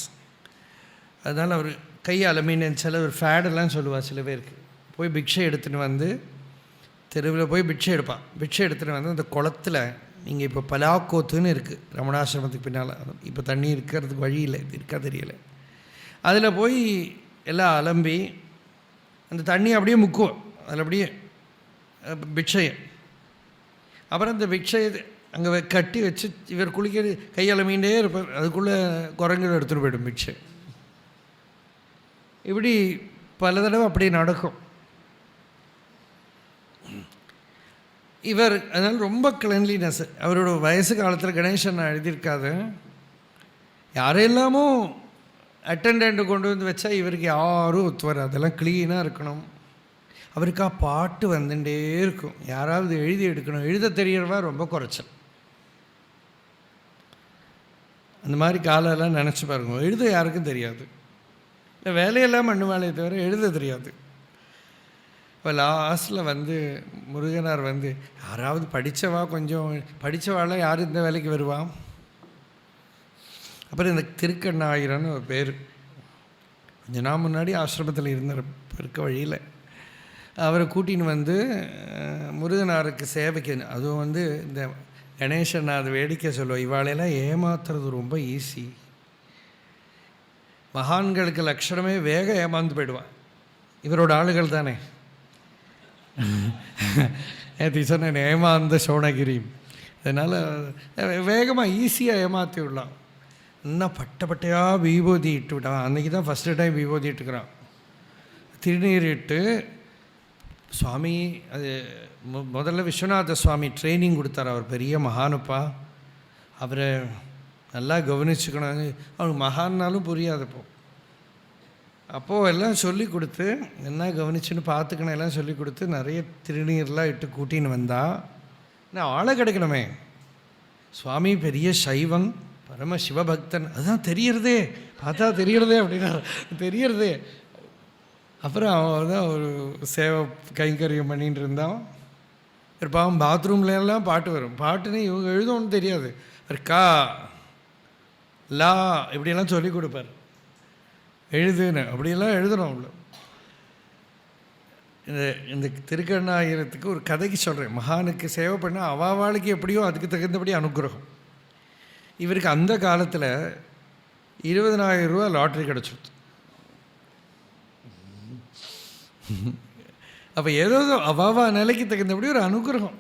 அதனால் அவர் கை அலமீன் சில ஒரு ஃபேடெல்லாம் சொல்லுவாள் சில பேருக்கு. போய் பிக்ஷை எடுத்துகிட்டு வந்து தெருவில் போய் பிக்ஷை எடுப்பான். பிக்ஷை எடுத்துகிட்டு வந்து அந்த குளத்தில், நீங்கள் இப்போ பலாக்கோத்துன்னு இருக்குது ரமணாசிரமத்துக்கு பின்னால், இப்போ தண்ணி இருக்கிறதுக்கு வழி இல்லை, இருக்கா தெரியலை. அதில் போய் எல்லாம் அலம்பி அந்த தண்ணியை அப்படியே முக்குவோம், அதில் அப்படியே பிக்ஷையை. அப்புறம் அந்த பிக்ஷையை அங்கே கட்டி வச்சு இவர் குளிக்கிறது கையால் மீண்டே இருப்பார். அதுக்குள்ளே குரங்குகள் எடுத்துகிட்டு போய்டும் பிக்ஷை. இப்படி பல தடவை அப்படி நடக்கும். இவர் அதனால் ரொம்ப கிளன்லினஸ். அவரோட வயசு காலத்தில் கணேசன் நான் எழுதியிருக்காது, யாரெல்லாமோ அட்டெண்டன்ட்டு கொண்டு வந்து வச்சா இவருக்கு யாரும் ஒத்துவார். அதெல்லாம் க்ளீனாக இருக்கணும். அவருக்கா பாட்டு வந்துட்டே இருக்கும், யாராவது எழுதி எடுக்கணும். எழுத தெரியறவா ரொம்ப குறைச்சல். அந்த மாதிரி காலெல்லாம் நினச்சி பாருங்க. எழுத யாருக்கும் தெரியாது, இல்லை வேலையெல்லாம் பண்ணுவாளே தவிர எழுத தெரியாது. இப்போ லாஸ்ட்டில் வந்து முருகனார் வந்து யாராவது படித்தவா, கொஞ்சம் படித்தவாள் யார் இந்த வேலைக்கு வருவான். அப்புறம் இந்த திருக்கண்ணாயிரம்னு ஒரு பேர், கொஞ்சம் நாள் முன்னாடி ஆசிரமத்தில் இருக்க வழியில் அவரை கூட்டின்னு வந்து முருகனாருக்கு சேவைக்கு. அதுவும் வந்து இந்த கணேசன் அது வேடிக்கை சொல்லுவோம், இவாளையெல்லாம் ஏமாத்துறது ரொம்ப ஈஸி. மகான்களுக்கு லட்சணமே வேக ஏமாந்து போயிடுவான். இவரோட ஆளுகள் தானே. நேற்று சொன்னேன் ஏமாந்த சோனகிரி. அதனால் வேகமாக ஈஸியாக ஏமாற்றி விடலாம். இன்னும் பட்டையாக விபூதி இட்டு விட்டான். அன்றைக்கி தான் ஃபஸ்ட்டு டைம் விபூதி இட்டுக்கிறான். திருநீர் இட்டு சுவாமி, அது முதல்ல விஸ்வநாத சுவாமி ட்ரைனிங் கொடுத்தார். அவர் பெரிய மகானுப்பா, அவரை நல்லா கவனிச்சுக்கணும். அவனுக்கு மகான்னாலும் புரியாதப்போ, அப்போது எல்லாம் சொல்லி கொடுத்து என்ன கவனிச்சுன்னு பார்த்துக்கணும் எல்லாம் சொல்லி கொடுத்து நிறைய திருநீர்லாம் இட்டு கூட்டின்னு வந்தா. நான் ஆளை கிடைக்கணுமே. சுவாமி பெரிய சைவன், பரம சிவபக்தன், அதுதான் தெரியறதே, பார்த்தா தெரியறதே அப்படின்னா தெரியறதே. அப்புறம் அவன் தான் ஒரு சேவை கைங்கரியம் பண்ணிகிட்டு இருந்தான். ஒரு பாவம் பாத்ரூம்லாம் பாட்டு வரும். பாட்டுன்னு இவங்க எழுதணும்னு தெரியாது. ஒரு கா லா இப்படியெல்லாம் சொல்லி கொடுப்பார். எழுதுன்னு அப்படியெல்லாம் எழுதணும். அவ்வளோ இந்த திருக்கண்ணாயிரத்துக்கு ஒரு கதைக்கு சொல்கிறேன். மகானுக்கு சேவை பண்ண அவாவாளுக்கு எப்படியோ அதுக்கு தகுந்தபடி அனுகிரகம். இவருக்கு அந்த காலத்தில் 20,000 ரூபா லாட்ரி கிடச்சிருது. அப்போ ஏதோ அவாவா நிலைக்கு தகுந்தபடி ஒரு அனுகிரகம்.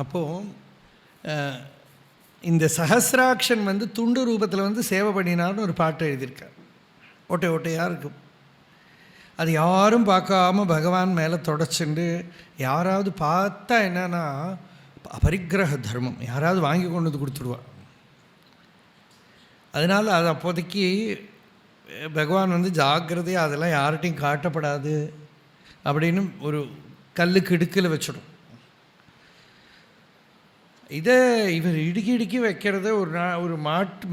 அப்போது இந்த சஹஸ்ராக்ஷன் துண்டு ரூபத்தில் சேவை பண்ணினார்னு ஒரு பாட்டு எழுதியிருக்கார். ஓட்டையாக இருக்கும். அது யாரும் பார்க்காம பகவான் மேலே தொடச்சுண்டு, யாராவது பார்த்தா என்னன்னா அபரிக்கிரக தர்மம், யாராவது வாங்கி கொண்டு வந்து கொடுத்துடுவா. அதனால் அது அப்போதைக்கு பகவான் ஜாக்கிரதையாக அதெல்லாம் யார்கிட்டையும் காட்டப்படாது அப்படின்னு ஒரு கல்லுக்கு இடுக்கில் வச்சிடும். இதை இவர் இடுக்கி வைக்கிறத ஒரு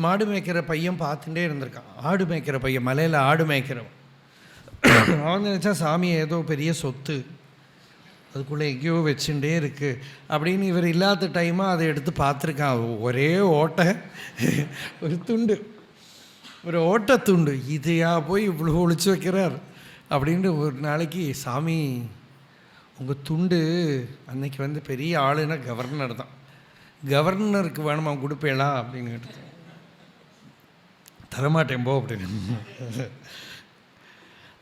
மாடு மேய்க்கிற பையன் பார்த்துட்டே இருந்திருக்கான். ஆடு மேய்க்கிற பையன், மலையில் ஆடு மேய்க்கிறவன். அவன் நினச்சா சாமி ஏதோ பெரிய சொத்து அதுக்குள்ளே எங்கேயோ வச்சுட்டே இருக்குது அப்படின்னு. இவர் இல்லாத டைமாக அதை எடுத்து பார்த்துருக்கான். ஒரே ஓட்டை, ஒரு துண்டு, ஒரு ஓட்டை துண்டு. இதையா போய் இவ்வளோ ஒழிச்சு வைக்கிறார் அப்படின்ட்டு ஒரு நாளைக்கு, சாமி உங்கள் துண்டு அன்னைக்கு பெரிய ஆளுன்னா கவர்னர் தான், கவர்னருக்கு வேணுமா கொடுப்பேளா அப்படின்னு கேட்டு, தரமாட்டேன் போ அப்படின்னு.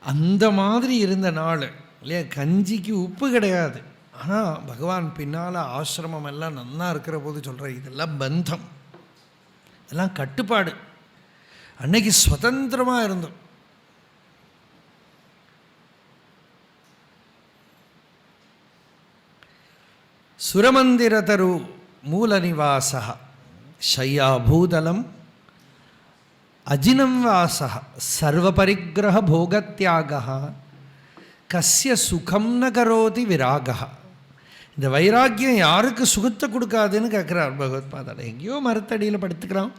அந்த மாதிரி இருந்த நாள் இல்லையா. கஞ்சிக்கு உப்பு கிடையாது. ஆனால் பகவான் பின்னால் ஆசிரமம் எல்லாம் நல்லா இருக்கிற போது சொல்கிற இதெல்லாம் பந்தம், இதெல்லாம் கட்டுப்பாடு. அன்னைக்கு சுதந்திரமாக இருந்தோம். சுரமந்திரதரு மூல நிவாச ஷய்யாபூதலம் அஜினம் வாச சர்வபரிகிரக போகத்யாக கஸ்ய சுகம் ந கரோதி விராக. இந்த வைராக்கியம் யாருக்கு சுகத்தை கொடுக்காதுன்னு கேட்குறார் பகவத்பாதால. எங்கேயோ மரத்தடியில் படுத்துக்கிறான்,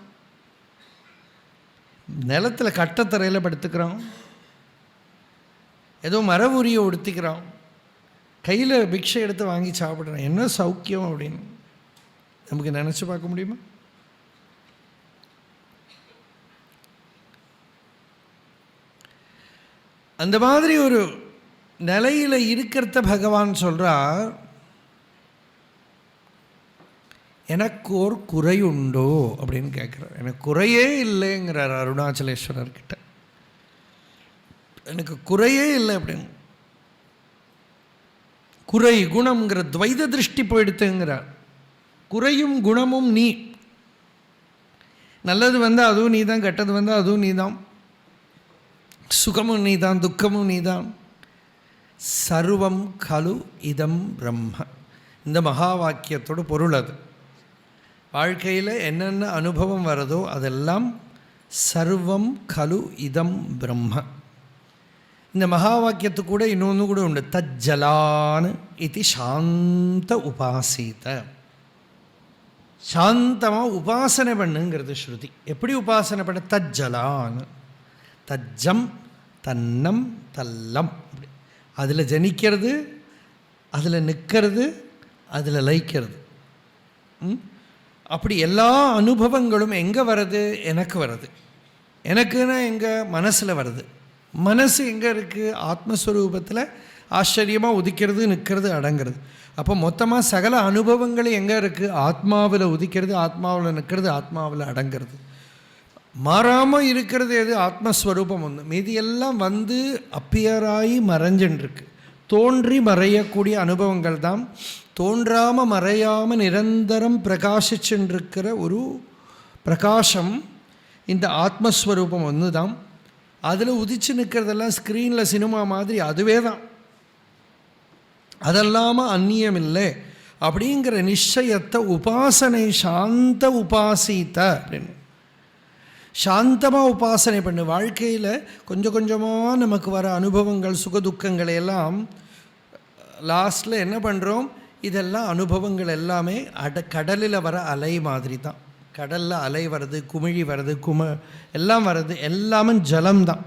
நிலத்தில் கட்டத்தரையில் படுத்துக்கிறான், ஏதோ மர உரியை உடுத்திக்கிறான், கையில் பிக்ஷை எடுத்து வாங்கி சாப்பிட்றான். என்ன சௌக்கியம் அப்படின்னு நமக்கு நினச்சி பார்க்க முடியுமா? அந்த மாதிரி ஒரு நிலையில் இருக்கிறத பகவான் சொல்கிறார், எனக்கு ஒரு குறை உண்டோ அப்படின்னு கேட்குறார். எனக்கு குறையே இல்லைங்கிறார் அருணாச்சலேஸ்வரர்கிட்ட. எனக்கு குறையே இல்லை அப்படின்னு. குறை குணம்ங்கிற துவைத திருஷ்டி போயிடுத்துங்கிறார். குறையும் குணமும் நீ. நல்லது வந்தால் அதுவும் நீ தான், கெட்டது வந்தால் அதுவும் நீ தான், சுகமும் நீதான், துக்கமும் நீதான். சர்வம் கலு இதம் பிரம்ம. இந்த மகா வாக்கியத்தோட பொருள் அது. வாழ்க்கையில் என்னென்ன அனுபவம் வருதோ அதெல்லாம் சர்வம் கலு இதம் பிரம்ம. இந்த மகா வாக்கியத்து கூட இன்னொன்று கூட உண்டு. தஜ்ஜலான் இது சாந்த உபாசித. சாந்தமாக உபாசனை பண்ணுங்கிறது ஸ்ருதி. எப்படி உபாசனை பண்ண? தஜ்ஜலான், தஜ்ஜம் தன்னம் தல்லம். அதில் ஜனிக்கிறது, அதில் நிற்கிறது, அதில் லயிக்கிறது. அப்படி எல்லா அனுபவங்களும் எங்கே வருது? எனக்கு வருது. எனக்குன்னா எங்கே? மனசில் வருது. மனசு எங்கே இருக்குது? ஆத்மஸ்வரூபத்தில் ஆச்சரியமாக உதிக்கிறது, நிற்கிறது, அடங்கிறது. அப்போ மொத்தமாக சகல அனுபவங்களும் எங்கே இருக்குது? ஆத்மாவில் உதிக்கிறது, ஆத்மாவில் நிற்கிறது, ஆத்மாவில் அடங்கிறது. மாறாமல் இருக்கிறது எது? ஆத்மஸ்வரூபம் ஒன்று. மீதியெல்லாம் அப்பியராகி மறைஞ்சுருக்கு. தோன்றி மறையக்கூடிய அனுபவங்கள் தான். தோன்றாமல் மறையாமல் நிரந்தரம் பிரகாசிச்சுருக்கிற ஒரு பிரகாசம் இந்த ஆத்மஸ்வரூபம் ஒன்று தான். அதில் உதிச்சு நிற்கிறதெல்லாம் ஸ்க்ரீனில் சினிமா மாதிரி அதுவே தான். அதெல்லாமல் அந்நியம் இல்லை அப்படிங்கிற நிச்சயத்தை உபாசனை சாந்த உபாசித்த அப்படின்னு. சாந்தமாக உபாசனை பண்ணு. வாழ்க்கையில் கொஞ்சம் கொஞ்சமாக நமக்கு வர அனுபவங்கள், சுகதுக்கங்களை எல்லாம் லாஸ்ட்டில் என்ன பண்ணுறோம்? இதெல்லாம் அனுபவங்கள் எல்லாமே கடலில் வர அலை மாதிரி தான். கடலில் அலை வருது, குமிழி வருது, எல்லாம் வருது, எல்லாமே ஜலம்தான்.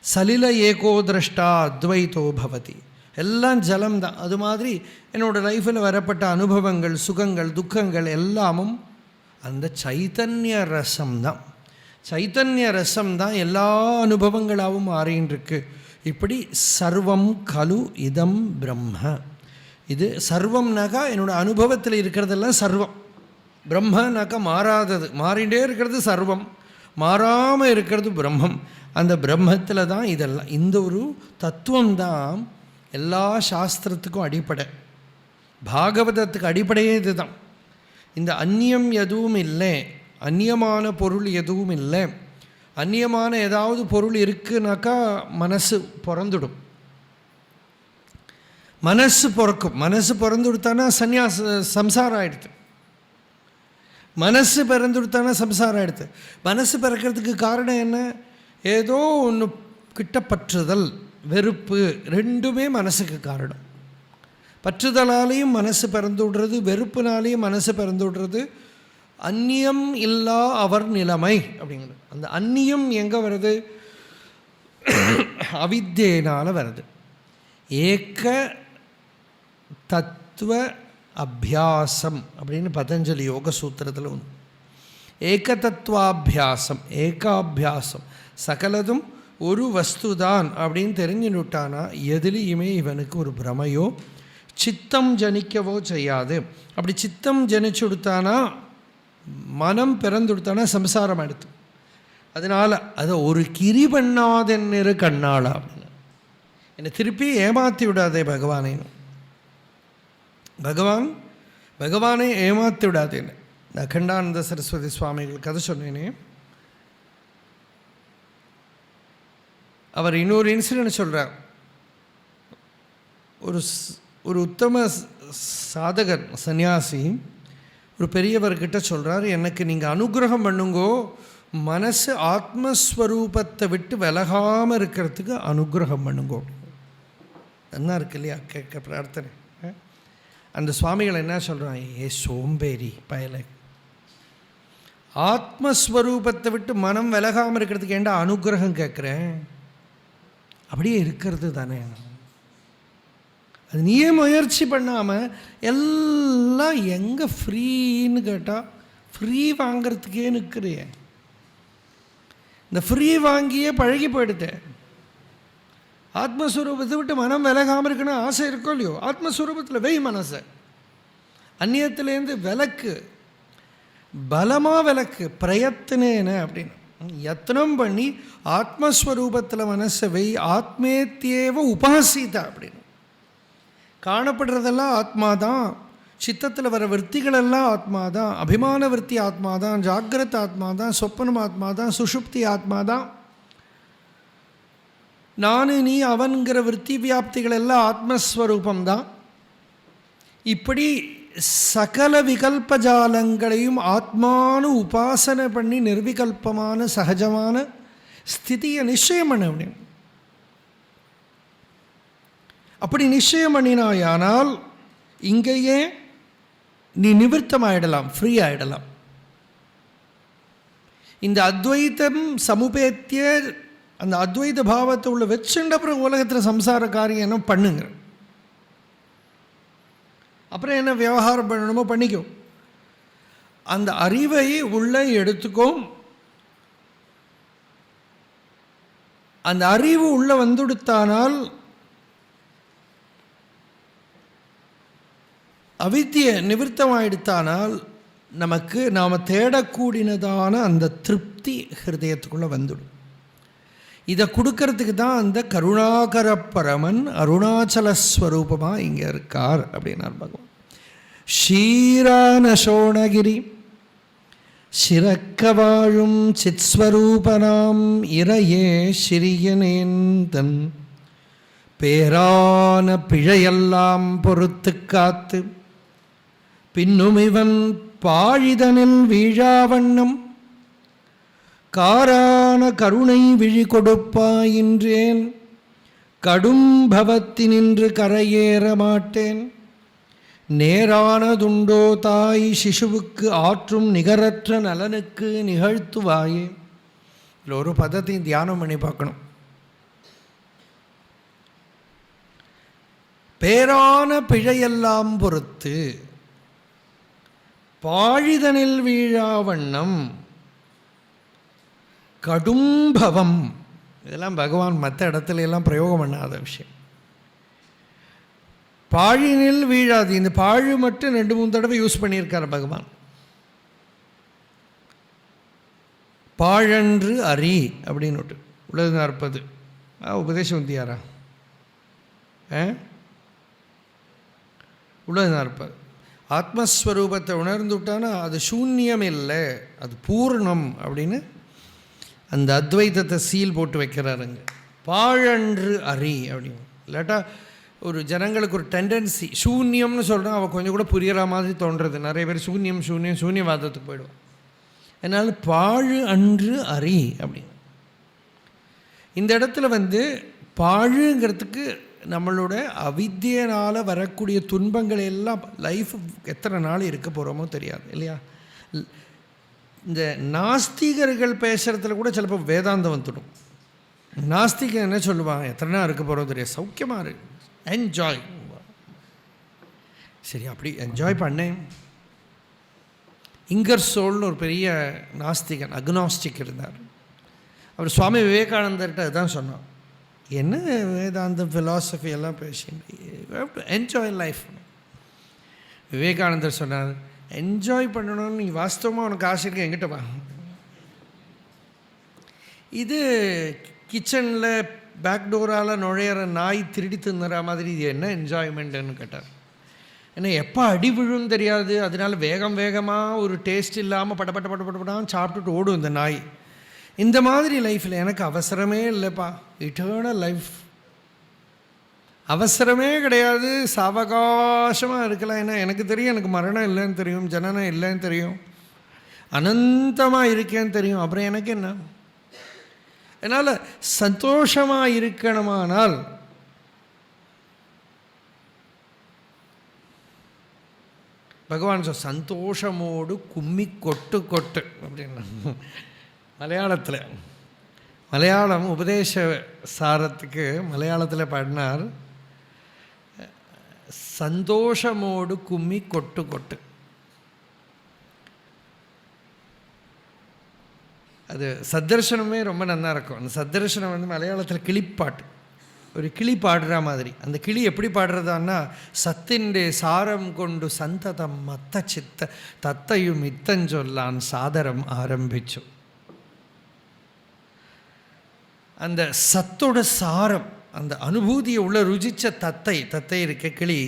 சலில ஏகோ திரஷ்டா அத்வைத்தோ பவதி. எல்லாம் ஜலம்தான். அது மாதிரி என்னோடய லைஃப்பில் வரப்பட்ட அனுபவங்கள், சுகங்கள், துக்கங்கள் எல்லாமும் அந்த சைத்தன்ய ரசம்தான். சைத்தன்ய ரசம்தான் எல்லா அனுபவங்களாகவும் மாறின்றிருக்கு. இப்படி சர்வம் கலு இதம் பிரம்ம. இது சர்வம்னாக்கா என்னோடய அனுபவத்தில் இருக்கிறதெல்லாம் சர்வம். பிரம்மனாக்கா மாறாதது, மாறிகிட்டே இருக்கிறது சர்வம், மாறாமல் இருக்கிறது பிரம்மம். அந்த பிரம்மத்தில் தான் இதெல்லாம். இந்த ஒரு தத்துவம்தான் எல்லா சாஸ்திரத்துக்கும் அடிப்படை. பாகவதத்துக்கு அடிப்படையே இது தான். இந்த அந்நியம் எதுவும் இல்லை, அந்நியமான பொருள் எதுவும் இல்லை. அந்நியமான ஏதாவது பொருள் இருக்குனாக்கா மனசு பிறந்துடும், மனசு பிறக்கும். மனசு பிறந்துடுத்தானா சம்சாரம் ஆகிடுது. மனசு பிறந்துடுத்தானா சம்சாரம் ஆகிடுது. மனசு பிறக்கிறதுக்கு காரணம் என்ன? ஏதோ ஒன்று கிட்ட பற்றுதல், வெறுப்பு, ரெண்டுமே மனசுக்கு காரணம். பற்றுதலாலேயும் மனசு பிறந்து விடுறது, வெறுப்புனாலேயும் மனசு பிறந்து விடுறது. அந்நியம் இல்லா அவர் நிலைமை அப்படிங்கிறது. அந்த அந்நியம் எங்கே வருது? அவித்யினால் வருது. ஏக தத்துவ அபியாசம் அப்படின்னு பதஞ்சலி யோக சூத்திரத்தில் ஒன்று. ஏக தத்துவாபியாசம், ஏகாபியாசம், சகலதும் ஒரு வஸ்துதான் அப்படின்னு தெரிஞ்சுட்டானா எதுலேயுமே இவனுக்கு ஒரு பிரமையோ சித்தம் ஜனிக்கவோ செய்யாது. அப்படி சித்தம் ஜனிச்சு கொடுத்தானா, மனம் பிறந்து கொடுத்தானா சம்சாரம் எடுத்து. அதனால் அதை ஒரு கிரி பண்ணாதென்னு கண்ணாளா அப்படின்னு என்னை திருப்பி ஏமாற்றி விடாதே பகவானே. பகவானை ஏமாற்றி விடாதேன்னு நான் அகண்டானந்த சரஸ்வதி சுவாமிகள் கதை சொன்னேனே. அவர் இன்னொரு இன்சிடென்ட் சொல்கிறார். ஒரு உத்தம சாதகர், சன்னியாசி, ஒரு பெரியவர்கிட்ட சொல்கிறார், எனக்கு நீங்கள் அனுகிரகம் பண்ணுங்கோ, மனசு ஆத்மஸ்வரூபத்தை விட்டு விலகாமல் இருக்கிறதுக்கு அனுகிரகம் பண்ணுங்கோ. என்ன இருக்கு இல்லையா கேட்க பிரார்த்தனை. அந்த சுவாமிகள் என்ன சொல்கிறாங்க? ஏ சோம்பேறி பயலை, ஆத்மஸ்வரூபத்தை விட்டு மனம் விலகாமல் இருக்கிறதுக்கு ஏண்டா அனுகிரகம் கேட்குறேன்? அப்படியே இருக்கிறது தானே. அது நீயே முயற்சி பண்ணாமல் எல்லாம் எங்கே ஃப்ரீன்னு கேட்டால் ஃப்ரீ வாங்கிறதுக்கே நிற்கிறிய. இந்த ஃப்ரீ வாங்கியே பழகி போயிடுதேன். ஆத்மஸ்வரூபத்தை விட்டு மனம் விலகாமல் இருக்குன்னு ஆசை இருக்கோ இல்லையோ, ஆத்மஸ்வரூபத்தில் வெய் மனசை. அந்நியத்துலேருந்து விலக்கு, பலமாக விலக்கு, பிரயத்தனேன அப்படின்னு யத்னம் பண்ணி ஆத்மஸ்வரூபத்தில் மனசை வெய். ஆத்மேத்தியேவ உபாசிதா அப்படின்னு. காணப்படுறதெல்லாம் ஆத்மா தான், சித்தத்தில் வர விற்த்திகளெல்லாம் ஆத்மா தான், அபிமான விற்பி ஆத்மா தான், ஜாகிரத் ஆத்மா தான், சொப்பனம் ஆத்மா தான், சுஷுப்தி ஆத்மா தான், நான் நீ அவன்கிற விற்பி வியாப்திகள் எல்லாம் ஆத்மஸ்வரூபம்தான். இப்படி சகல விகல்பஜாலங்களையும் ஆத்மானு உபாசனை பண்ணி நிர்விகல்பமான சகஜமான ஸ்திதியை நிச்சயம் பண்ண முடியும். அப்படி நிச்சயம் பண்ணினாயானால் இங்கேயே நீ நிவர்த்தமாயிடலாம், ஃப்ரீ ஆகிடலாம். இந்த அத்வைத்தம் சமுபேத்திய அந்த அத்வைத பாவத்தை உள்ள வச்சுண்ட அப்புறம் உலகத்தில் சம்சார காரியம் என்ன பண்ணுங்க. அப்புறம் என்ன விவகாரம் பண்ணணுமோ பண்ணிக்கோ. அந்த அறிவை உள்ளே எடுத்துக்கோ. அந்த அறிவு உள்ளே வந்துடுத்தானால் அவித்தியை நிவர்த்தமாயிடுத்தானால் நமக்கு நாம் தேடக்கூடியதான அந்த திருப்தி ஹிருதயத்துக்குள்ளே வந்துடும். இதை கொடுக்கறதுக்கு தான் அந்த கருணாகர பரமன் அருணாச்சலஸ்வரூபமாக இங்கே இருக்கார் அப்படின்னார் பகவான். ஷீரான சோணகிரி சிறக்க வாழும் சித்ஸ்வரூபனாம் இறையே சிறியனேன் தன் பேரான பிழையெல்லாம் பொறுத்து காத்து பின்னும் இவன் பாழிதனில் வீழாவண்ணம் காரான கருணை விழி கொடுப்பாயின்றேன் கடும் பவத்தினின்று கரையேற மாட்டேன் நேரானதுண்டோ தாய் சிசுவுக்கு ஆற்றும் நிகரற்ற நலனுக்கு நிகழ்த்துவாயே. இதில் ஒரு பதத்தையும் தியானம் பண்ணி பார்க்கணும். பேரான பிழையெல்லாம் பொறுத்து பாழிதனில் வீழா வண்ணம் கடும்பவம். இதெல்லாம் பகவான் மற்ற இடத்துல எல்லாம் பிரயோகம் பண்ணாத விஷயம். பாழினில் வீழாது, இந்த பாழு மட்டும் 2-3 தடவை யூஸ் பண்ணியிருக்கார் பகவான். பாழன்று அறி அப்படின்னு உள்ளது 40 உபதேசம் உந்தியாரா உள்ளது 40. ஆத்மஸ்வரூபத்தை உணர்ந்து விட்டானா அது சூன்யம் இல்லை, அது பூர்ணம் அப்படின்னு அந்த அத்வைதத்தை சீல் போட்டு வைக்கிறாருங்க. பாழன்று அறி அப்படின்னு. இல்லாட்டா ஒரு ஜனங்களுக்கு ஒரு டெண்டன்சி சூன்யம்னு சொல்கிறான், அவள் கொஞ்சம் கூட புரிகிற மாதிரி தோன்றுறது. நிறைய பேர் சூன்யவாதத்துக்கு போயிடுவான். அதனால் பாழு அன்று அறி அப்படின்னு. இந்த இடத்துல பாழுங்கிறதுக்கு நம்மளோட அவித்தியனால் வரக்கூடிய துன்பங்கள் எல்லாம் லைஃப் எத்தனை நாள் இருக்க போகிறோமோ தெரியாது இல்லையா. இந்த நாஸ்திகர்கள் பேசுகிறதுல கூட சிலப்போ வேதாந்தம் வந்துடும். நாஸ்திகன் என்ன சொல்லுவாங்க, எத்தனை நாள் இருக்க போகிறோம் தெரியாது, சௌக்கியமாக இருக்கு, என்ஜாய். சரி, அப்படி என்ஜாய் பண்ணேன். இங்கர்சோல்னு ஒரு பெரிய நாஸ்திகன் அக்னாஸ்டிக் இருந்தார். அவர் சுவாமி விவேகானந்தர்கிட்ட அதுதான் சொன்னான், என்ன வேதாந்தம் ஃபிலாசபி எல்லாம் பேசிட்டு என்ஜாய் லைஃப். விவேகானந்தர் சொன்னார், என்ஜாய் பண்ணணும்னு நீ வாஸ்தவமாக உனக்கு ஆசை இருக்க எங்கிட்ட வா. இது கிச்சனில் பேக்டோரால் நுழையிற நாய் திருடி தின்னுற மாதிரி இது என்ன என்ஜாய்மெண்ட்டுன்னு கேட்டார். ஏன்னா எப்போ அடி விழுன்னு தெரியாது, அதனால வேகமாக ஒரு டேஸ்ட் இல்லாமல் பட்டப்பட்டான்னு சாப்பிட்டுட்டு ஓடும் இந்த நாய். இந்த மாதிரி லைஃப்பில் எனக்கு அவசரமே இல்லைப்பா, இட்டர்னல் லைஃப் அவசரமே கிடையாது, சாவகாசமாக இருக்கலாம். ஏன்னா எனக்கு தெரியும், எனக்கு மரணம் இல்லைன்னு தெரியும், ஜனனம் இல்லைன்னு தெரியும், அனந்தமாக இருக்கேன்னு தெரியும். அப்புறம் எனக்கு என்ன? அதனால் சந்தோஷமாக இருக்கணுமானால் பகவான் சந்தோஷமோடு கும்மி கொட்டு கொட்டு அப்படின்னா மலையாளத்தில், மலையாளம் உபதேச சாரத்துக்கு மலையாளத்தில் பாடினார், சந்தோஷமோடு கும்மி கொட்டு கொட்டு. அது சத்தர்சனமே ரொம்ப நல்லா இருக்கும். அந்த சத்தர்சனம் மலையாளத்தில் கிளிப்பாட்டு, ஒரு கிளி பாடுற மாதிரி. அந்த கிளி எப்படி பாடுறதான்னா, சத்திൻ്റെ சாரம் கொண்டு சந்ததம் மத்த சித்த தத்தையும் இத்தஞ்சொல்லான் சாதரம் ஆரம்பிச்சு. அந்த சத்தோட சாரம், அந்த அனுபூதியை உள்ள ருசித்த தத்தை இருக்க கிளி,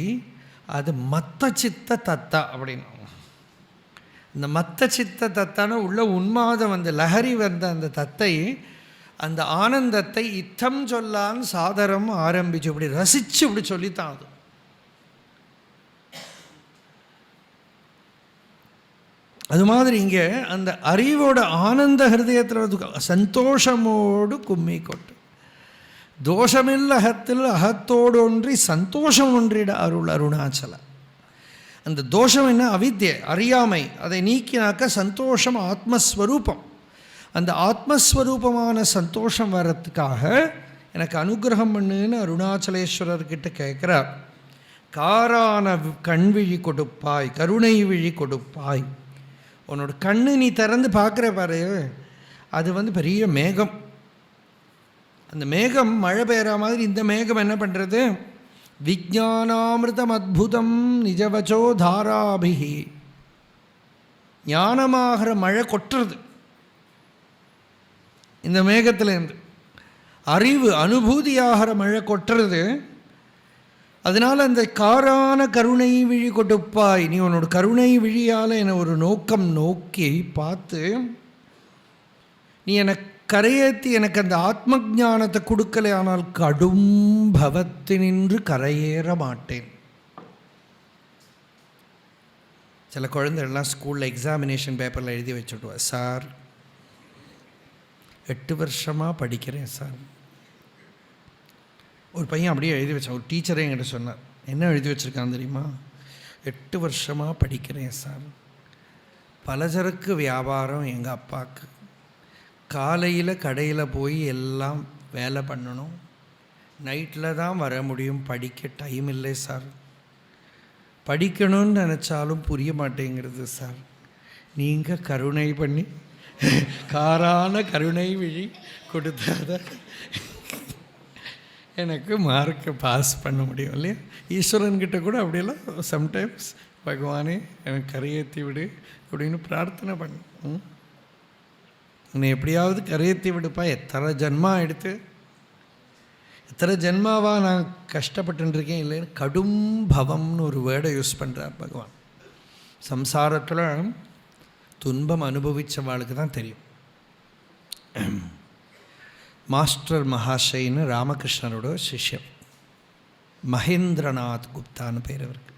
அது மத்த சித்த தத்தா அப்படின்னு. இந்த மத்த சித்த தத்தான உள்ள உன்மாதம், அந்த லஹரி அந்த தத்தை அந்த ஆனந்தத்தை இத்தம் சொல்லான் சாதரம் ஆரம்பிச்சு இப்படி ரசிச்சு இப்படி சொல்லித்தான். அது அது மாதிரி இங்கே அந்த அறிவோட ஆனந்த ஹிருதயத்தில் சந்தோஷமோடு கும்மி கொட்டு. தோஷமில்ல அகத்தில் அகத்தோடு ஒன்றி சந்தோஷம் ஒன்றிட அருள் அருணாச்சல. அந்த தோஷம் என்ன? அவித்யை, அறியாமை. அதை நீக்கினாக்க சந்தோஷம் ஆத்மஸ்வரூபம். அந்த ஆத்மஸ்வரூபமான சந்தோஷம் வர்றதுக்காக எனக்கு அனுகிரகம் பண்ணுன்னு அருணாச்சலேஸ்வரர்கிட்ட கேட்குறார். காரான கண்விழி கொடுப்பாய், கருணை விழி கொடுப்பாய். உன்னோட கண்ணு நீ திறந்து பார்க்குற பாரு, அது பெரிய மேகம். அந்த மேகம் மழை பெய்கிற மாதிரி இந்த மேகம் என்ன பண்ணுறது? விஜானாமிருதம் அத்புதம் நிஜவச்சோ தாராபிஹி. ஞானமாகிற மழை கொட்டுறது இந்த மேகத்திலேருந்து. அறிவு அனுபூதியாகிற மழை கொட்டுறது. அதனால் அந்த காரான கருணை விழி கொடுப்பாய். நீ உன்னோட கருணை விழியால் என்னை ஒரு நோக்கம் நோக்கி பார்த்து நீ எனக்கு கரையேற்றி எனக்கு அந்த ஆத்ம ஞானத்தை கொடுக்கலை, ஆனால் கடும் பவத்தினின்று கரையேற மாட்டேன். சில குழந்தைகள்லாம் ஸ்கூலில் எக்ஸாமினேஷன் பேப்பரில் எழுதி வச்சுடுவா, சார் 8 வருஷமாக படிக்கிறேன் சார். ஒரு பையன் அப்படியே எழுதி வச்சான். ஒரு டீச்சரே என்கிட்ட சொன்னார், என்ன எழுதி வச்சுருக்கான்னு தெரியுமா? 8 வருஷமாக படிக்கிறேன் சார், பலசரக்கு வியாபாரம் எங்கள் அப்பாவுக்கு, காலையில் கடையில் போய் எல்லாம் வேலை பண்ணணும், நைட்டில் தான் வர முடியும், படிக்க டைம் இல்லை சார், படிக்கணும்னு நினச்சாலும் புரிய மாட்டேங்கிறது சார், நீங்கள் கருணை பண்ணி காரான கருணை விழி கொடுத்தாத எனக்கு மார்க்கை பாஸ் பண்ண முடியும் இல்லையா. ஈஸ்வரன்கிட்ட கூட அப்படியெல்லாம் சம்டைம்ஸ் பகவானே எனக்கு கரையேற்றி விடு அப்படின்னு பிரார்த்தனை பண்ண, என்னை எப்படியாவது கரையேற்றி விடுப்பா. எத்தனை ஜென்மா எடுத்து எத்தனை ஜென்மாவாக நான் கஷ்டப்பட்டுருக்கேன் இல்லைன்னு கடும் பவம்னு ஒரு வேர்டை யூஸ் பண்ணுறார் பகவான். சம்சாரத்தில் துன்பம் அனுபவித்தவாளுக்கு தான் தெரியும். மாஸ்டர் மகாஷைன்னு ராமகிருஷ்ணரோட சிஷ்யம், மகேந்திரநாத் குப்தான்னு பேர் அவருக்கு.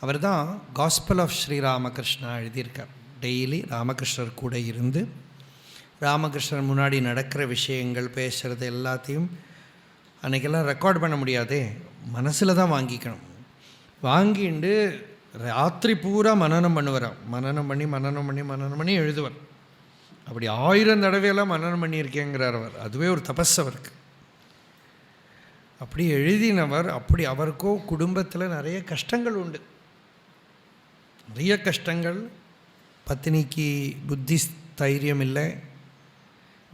அவர் தான் காஸ்பல் ஆஃப் ஸ்ரீ ராமகிருஷ்ணா எழுதியிருக்கார். டெய்லி ராமகிருஷ்ணர் கூட இருந்து ராமகிருஷ்ணர் முன்னாடி நடக்கிற விஷயங்கள் பேசுகிறது எல்லாத்தையும் அன்றைக்கெல்லாம் ரெக்கார்ட் பண்ண முடியாதே, மனசில் தான் வாங்கிக்கணும். வாங்கிண்டு ராத்திரி பூரா மனனம் பண்ணுவாராம். மனனம் பண்ணி எழுதுவார். அப்படி 1000 தடவையெல்லாம் மனனம் பண்ணியிருக்கேங்கிறார் அவர். அதுவே ஒரு தபஸ் அவருக்கு. அப்படி எழுதினவர். அப்படி அவருக்கோ குடும்பத்தில் நிறைய கஷ்டங்கள் உண்டு, நிறைய கஷ்டங்கள். பத்தினிக்கு புத்தி தைரியம் இல்லை,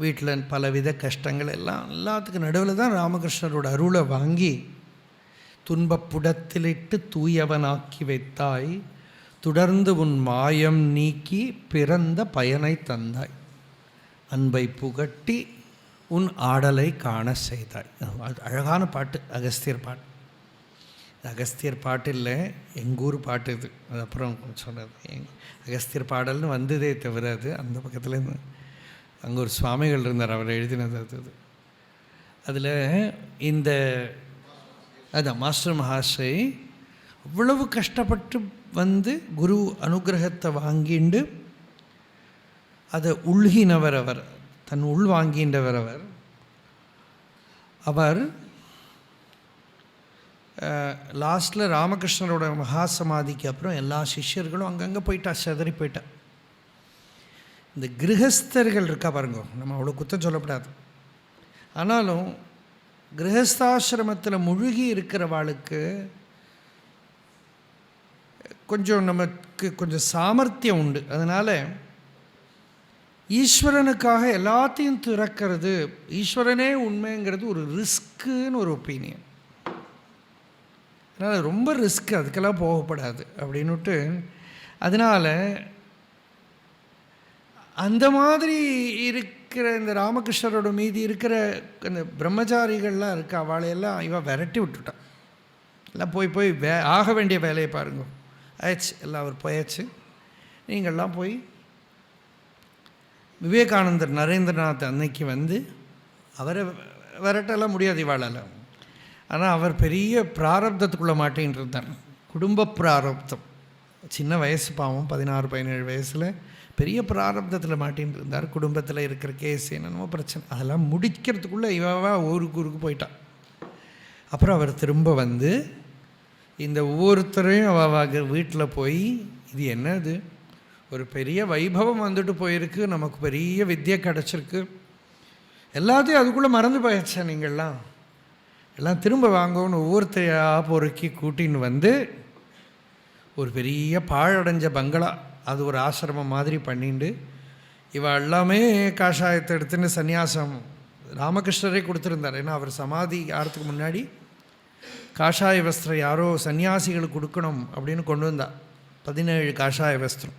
வீட்டில் பலவித கஷ்டங்கள் எல்லாத்துக்கும் நடுவில் தான் ராமகிருஷ்ணரோட அருளை வாங்கி துன்பப்புடத்திலிட்டு தூயவனாக்கி வைத்தாய், தொடர்ந்து உன் மாயம் நீக்கி பிறந்த பயனை தந்தாய், அன்பை புகட்டி உன் ஆடலை காண செய்தாய். அழகான பாட்டு, அகஸ்தியர் பாட்டு. அகஸ்தியர் பாட்டு இல்லை, எங்கூர் பாட்டு இது. அது அப்புறம் சொன்னது அகஸ்தியர் பாடல்னு வந்ததே தவிர அது அந்த பக்கத்துலேருந்து அங்கே ஒரு சுவாமிகள் இருந்தார், அவர் எழுதினது அது. அதில் இந்த அதான் மாஸ்டர் மகாஷை அவ்வளவு கஷ்டப்பட்டு வந்து குரு அனுகிரகத்தை வாங்கிண்டு அதை உள்கினவர் அவர், தன் உள் வாங்கின்றவர் அவர். அவர் லாஸ்ட்டில் ராமகிருஷ்ணரோட மகாசமாதிக்கு அப்புறம் எல்லா சிஷ்யர்களும் அங்கங்கே போயிட்டா, செதறி போயிட்டா. இந்த கிரகஸ்தர்கள் இருக்கா பாருங்க, நம்ம அவ்வளோ குத்தம் சொல்லப்படாது. ஆனாலும் கிரகஸ்தாசிரமத்தில் முழுகி இருக்கிறவாளுக்கு கொஞ்சம் நமக்கு கொஞ்சம் சாமர்த்தியம் உண்டு. அதனால் ஈஸ்வரனுக்காக எல்லாத்தையும் திறக்கிறது, ஈஸ்வரனே உண்மைங்கிறது ஒரு ரிஸ்க்குன்னு ஒரு ஒப்பீனியன். அதனால் ரொம்ப ரிஸ்க்கு, அதுக்கெல்லாம் போகப்படாது அப்படின்னுட்டு. அதனால் அந்த மாதிரி இருக்கிற இந்த ராமகிருஷ்ணரோட மீதி இருக்கிற அந்த பிரம்மச்சாரிகள்லாம் இருக்கா, அவளையெல்லாம் இவன் விரட்டி விட்டுட்டான். எல்லாம் போய் ஆக வேண்டிய வேலையை பாருங்க, ஆயிடுச்சு, எல்லாம் அவர் போயாச்சு, நீங்கள்லாம் போய். விவேகானந்தர் நரேந்திரநாத் அன்னைக்கு வந்து அவரை விரட்டெல்லாம் முடியாது இவாளால். ஆனால் அவர் பெரிய பிராரப்தத்துக்குள்ளே மாட்டேன்னு இருந்தார். குடும்ப பிராரப்தம், சின்ன வயசு பாவம், 16-17 வயசில் பெரிய பிராரப்தத்தில் மாட்டின்னு இருந்தார். குடும்பத்தில் இருக்கிற கேஸ் என்னென்னமோ பிரச்சனை, அதெல்லாம் முடிக்கிறதுக்குள்ளே இவா ஊருக்கு போயிட்டான். அப்புறம் அவர் திரும்ப வந்து இந்த ஒவ்வொருத்தரையும் அவ வீட்டில் போய், இது என்னது, ஒரு பெரிய வைபவம் வந்துட்டு போயிருக்கு, நமக்கு பெரிய வித்தியை கிடச்சிருக்கு, எல்லாத்தையும் அதுக்குள்ளே மறந்து போயாச்சா நீங்கள்லாம், எல்லாம் திரும்ப வாங்கன்னு ஒவ்வொருத்தையாக பொறுக்கி கூட்டின்னு வந்து ஒரு பெரிய பாழடைஞ்ச பங்களா, அது ஒரு ஆசிரமம் மாதிரி பண்ணிண்டு, இவள் எல்லாமே காஷாயத்தை எடுத்துன்னு சன்னியாசம் ராமகிருஷ்ணரே கொடுத்துருந்தார். ஏன்னா அவர் சமாதி ஆகிறதுக்கு முன்னாடி காஷாய வஸ்திரம் யாரோ சன்னியாசிகளுக்கு கொடுக்கணும் அப்படின்னு கொண்டு வந்தார். 17 காஷாய வஸ்திரம்,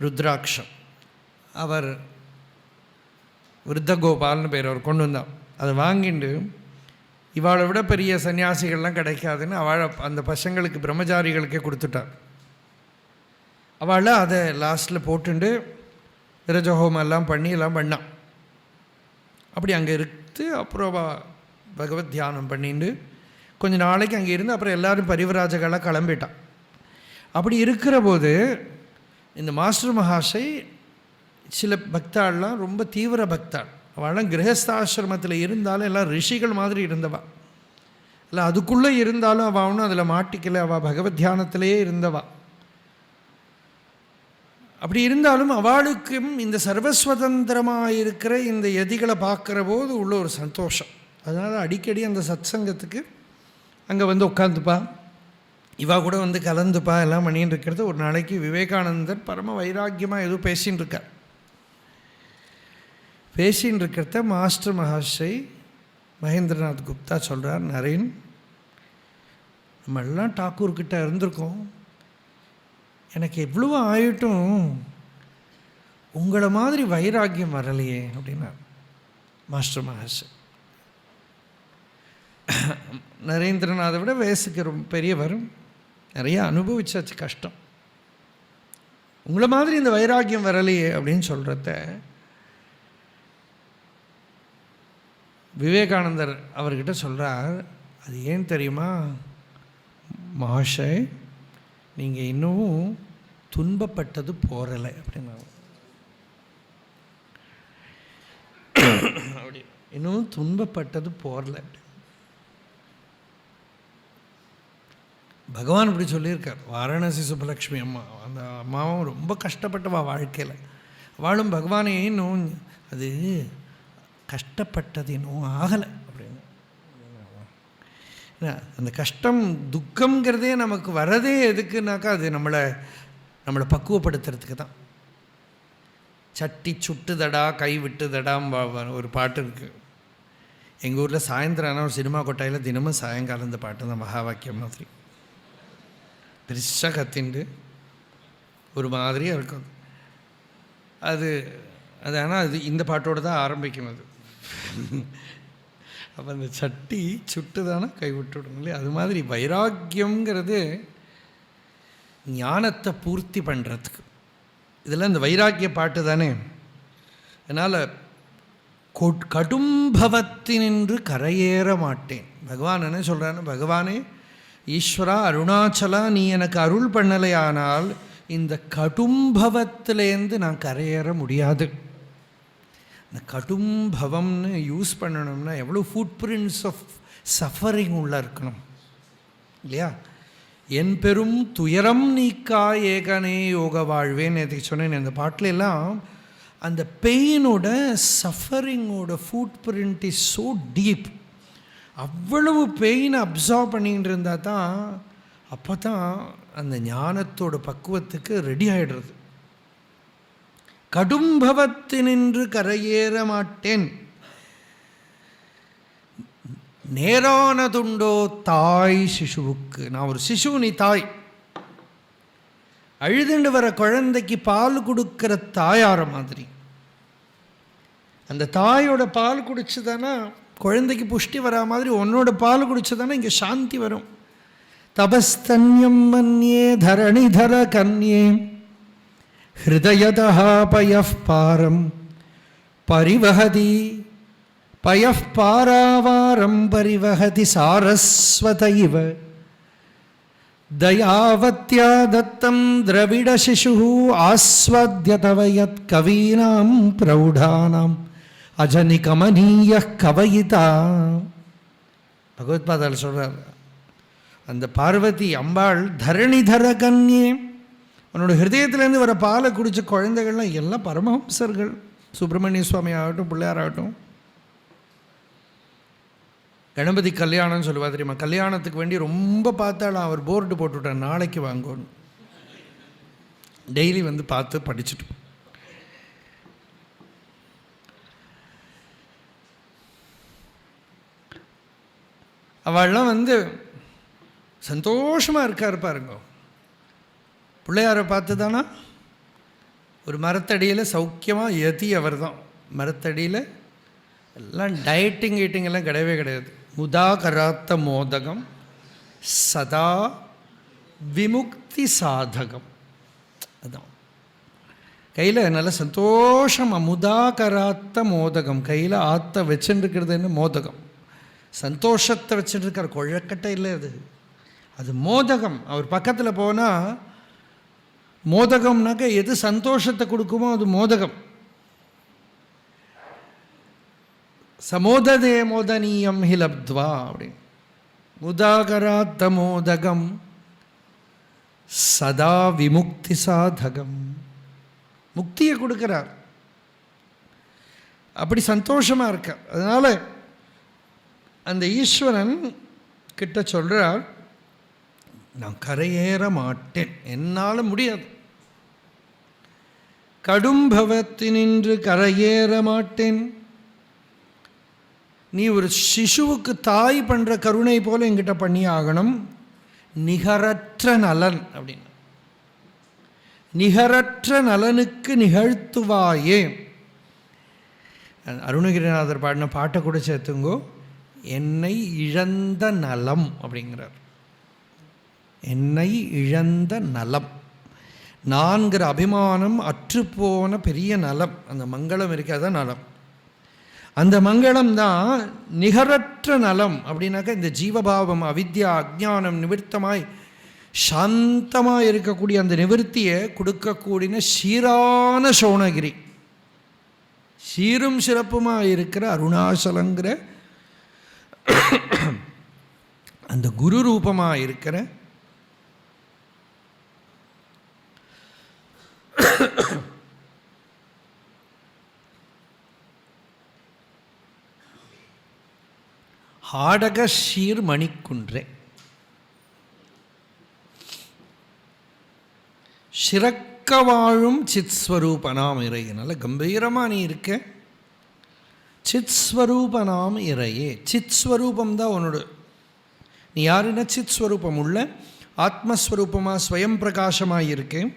ருத்ராட்சம். அவர் விருத்தகோபால்னு பேர் அவர் கொண்டு வந்தார். அதை வாங்கிட்டு இவாளை விட பெரிய சன்னியாசிகள்லாம் கிடைக்காதுன்னு அவளை அந்த பசங்களுக்கு பிரம்மச்சாரிகளுக்கே கொடுத்துட்டார். அவளை அதை லாஸ்ட்டில் போட்டுண்டு விரஜஹோமம் எல்லாம் பண்ணி எல்லாம் பண்ணான். அப்படி அங்கே இருந்து அப்புறம் பகவத் தியானம் பண்ணிட்டு கொஞ்சம் நாளைக்கு அங்கே இருந்து அப்புறம் எல்லோரும் பரிவராஜகளாக கிளம்பிட்டான். அப்படி இருக்கிற போது இந்த மாஸ்டர் மகாஷை சில பக்தாள்லாம் ரொம்ப தீவிர பக்தாள், அவள்லாம் கிரகஸ்தாசிரமத்தில் இருந்தாலும் எல்லாம் ரிஷிகள் மாதிரி இருந்தவா, இல்லை அதுக்குள்ளே இருந்தாலும் அவள் ஒன்றும் அதில் மாட்டிக்கலை, அவள் பகவத் தியானத்திலேயே இருந்தவா. அப்படி இருந்தாலும் அவளுக்கும் இந்த சர்வஸ்வதந்திரமாக இருக்கிற இந்த யதிகளை பார்க்குற போது உள்ள ஒரு சந்தோஷம், அதனால் அடிக்கடி அந்த சத் சங்கத்துக்கு அங்கே வந்து உட்காந்துப்பா, இவா கூட வந்து கலந்துப்பா, எல்லாம் பண்ணின்னு இருக்கிறது. ஒரு நாளைக்கு விவேகானந்தர் பரம வைராக்கியமாக எதுவும் பேசின்னு இருக்கார். பேசின்னு இருக்கிறத மாஸ்டர் மகாஷை மகேந்திரநாத் குப்தா சொல்கிறார், நரேன், நம்மெல்லாம் டாக்கூர்கிட்ட இருந்திருக்கோம், எனக்கு எவ்வளவோ ஆயிட்டும் உங்களை மாதிரி வைராக்கியம் வரலையே அப்படின்னா மாஸ்டர் மகாஷ். நரேந்திரநாதை விட வயசுக்கு ரொம்ப பெரியவர், நிறைய அனுபவிச்சாச்சு கஷ்டம், உங்களை மாதிரி இந்த வைராக்கியம் வரலையே அப்படின்னு சொல்கிறத விவேகானந்தர் அவர்கிட்ட சொல்கிறார். அது ஏன் தெரியுமா மகாஷய், நீங்கள் இன்னும் துன்பப்பட்டது போரலை அப்படின்னா, அப்படி இன்னும் துன்பப்பட்டது போரலை. பகவான் இப்படி சொல்லியிருக்கார். வாரணாசி சுப்பலக்ஷ்மி அம்மா, அந்த அம்மாவும் ரொம்ப கஷ்டப்பட்டவா வாழ்க்கையில். வாழும் பகவானே இன்னும் அது கஷ்டப்பட்டது இன்னும் ஆகலை அப்படின்னு. அந்த கஷ்டம் துக்கங்கிறதே நமக்கு வரதே எதுக்குனாக்கா அது நம்மளை பக்குவப்படுத்துறதுக்கு தான். சட்டி சுட்டுதடா கை விட்டுதடாம் ஒரு பாட்டு இருக்குது எங்கள் ஊரில். சாயந்தரம் ஆனால் ஒரு சினிமா கொட்டாயில் தினமும் சாயங்காலம் இந்த பாட்டு தான் மகா வாக்கியம் மாதிரி பெருசாக கத்திண்டு ஒரு மாதிரியாக இருக்கும் அது. ஆனால் அது இந்த பாட்டோடு தான் ஆரம்பிக்கும். அது அப்போ அந்த சட்டி சுட்டு தானே கை விட்டுவிடும் இல்லையா? அது மாதிரி வைராக்கியங்கிறது ஞானத்தை பூர்த்தி பண்ணுறதுக்கு. இதெல்லாம் இந்த வைராக்கிய பாட்டு தானே. அதனால் கடும்பவத்தினின்று கரையேற மாட்டேன். பகவான் என்ன சொல்கிறான்னு, பகவானே ஈஸ்வரா அருணாச்சலா, நீ எனக்கு அருள் பண்ணலையானால் இந்த கடும்பவத்திலேருந்து நான் கரையேற முடியாது. இந்த கடும்பவம்னு யூஸ் பண்ணணும்னா எவ்வளோ ஃபுட் பிரிண்ட்ஸ் ஆஃப் சஃபரிங் உள்ள இருக்கணும் இல்லையா? என் பெரும் துயரம் நீக்கா ஏகனே யோக வாழ்வேன்னு எதுக்கு சொன்னேன். இந்த பாட்டில எல்லாம் அந்த பெயினோட சஃபரிங்கோட footprint is so deep. அவ்வளவு பெயினை அப்சார்வ் பண்ணிகிட்டு இருந்தால் தான் அப்போ தான் அந்த ஞானத்தோட பக்குவத்துக்கு ரெடி ஆகிடுறது. கடும்பவத்தினின்று கரையேற மாட்டேன். நேரானதுண்டோ தாய் சிசுவுக்கு. நான் ஒரு சிசு, நீ தாய். அழுதுண்டு வர குழந்தைக்கு பால் கொடுக்கிற தாயார மாதிரி. அந்த தாயோட பால் குடிச்சுதானா குழந்தைக்கு புஷ்டி வரா மாதிரி உன்னோட பால் குடிச்சுதானே இங்கே சாந்தி வரும். தபஸ்தன்யம் மன்யே தரணிதர கன்யே ஹிருதயதா பயஃப் பாரம் பரிவஹதி பயஃப் பாராவாரம் பரிவஹதி சாரஸ்வத இவ தயாவத்யா தத்தம் திரவிட சிசு ஆஸ்வாத்ய தவ யத் கவீனாம் பிரௌடானாம் அஜனி கமனீய கவயிதா. பகவத்பாதால் சொல்கிறார், அந்த பார்வதி அம்பாள் தரணிதர கன்யே, உன்னோட ஹிருதயத்திலேருந்து வர பாலை குடித்த குழந்தைகள்லாம் எல்லாம் பரமஹம்சர்கள். சுப்பிரமணிய சுவாமி ஆகட்டும், பிள்ளையார் ஆகட்டும். கணபதி கல்யாணம்னு சொல்லுவா தெரியுமா? கல்யாணத்துக்கு வேண்டி ரொம்ப பார்த்தாலும் அவர் போர்டு போட்டுவிட்டார், நாளைக்கு வாங்கணும். டெய்லி வந்து பார்த்து படிச்சுட்டு. அவள்லாம் வந்து சந்தோஷமாக இருக்கார் பாருங்க. பிள்ளையாரை பார்த்து தானா ஒரு மரத்தடியில் சௌக்கியமாக யதி அவர் தான். மரத்தடியில் எல்லாம் டயட்டிங் கீட்டிங் எல்லாம் கிடையவே கிடையாது. முதாகராத்த மோதகம் சதா விமுக்தி சாதகம். அதான் கையில் நல்ல சந்தோஷமாக முதாகராத்த மோதகம். கையில் ஆற்ற வச்சுருக்கிறது என்ன மோதகம், சந்தோஷத்தை வச்சுருக்கார். கொழக்கட்டை இல்லை அது, அது மோதகம். அவர் பக்கத்தில் போனால் மோதகம்னாக்க எது சந்தோஷத்தை கொடுக்குமோ அது மோதகம். சமோததே மோதனீயம் ஹி லப்த்வா அப்படின்னு. முதாகராத்த மோதகம் சதா விமுக்தி சாதகம். முக்தியை கொடுக்கிறார். அப்படி சந்தோஷமாக இருக்க. அதனால் அந்த ஈஸ்வரன் கிட்ட சொல்கிறார், நான் கரையேற மாட்டேன், என்னால் முடியாது, கடும் பவத்தினின்று கரையேற மாட்டேன். நீ ஒரு சிசுவுக்கு தாய் பண்ணுற கருணை போல் என்கிட்ட பண்ணி ஆகணும். நிகரற்ற நலன் அப்படின்னு, நிகரற்ற நலனுக்கு நிகழ்த்துவாயே. அருணகிரிநாதர் பாடின பாட்டை கூட சேர்த்துங்கோ, என்னை இழந்த நலம் அப்படிங்கிறார். என்னை இழந்த நலம், நான்கிற அபிமானம் அற்றுப்போன பெரிய நலம், அந்த மங்களம் இருக்காத நலம். அந்த மங்களம் தான் நிகரற்ற நலம். அப்படின்னாக்கா இந்த ஜீவபாவம் அவித்யா அஜ்ஞானம் நிவர்த்தமாய் சாந்தமாக இருக்கக்கூடிய அந்த நிவர்த்தியை கொடுக்கக்கூடிய சீரான சோணகிரி, சீரும் சிறப்புமாக இருக்கிற அருணாச்சலங்கிற அந்த குரு ரூபமாக இருக்கிற ஹாடக ஷீர் மணிக்குன்றே, சிறக்க வாழும் சித் ஸ்வரூபனாம் இறையே. நல்ல கம்பீரமாக நீ இருக்க. சித் ஸ்வரூபனாம் இறையே, சித் ஸ்வரூபம் தான் உன்னோட. நீ யாருன்னா சித் ஸ்வரூபம் உள்ள ஆத்மஸ்வரூபமாக ஸ்வயம் பிரகாசமாக இருக்கேன்.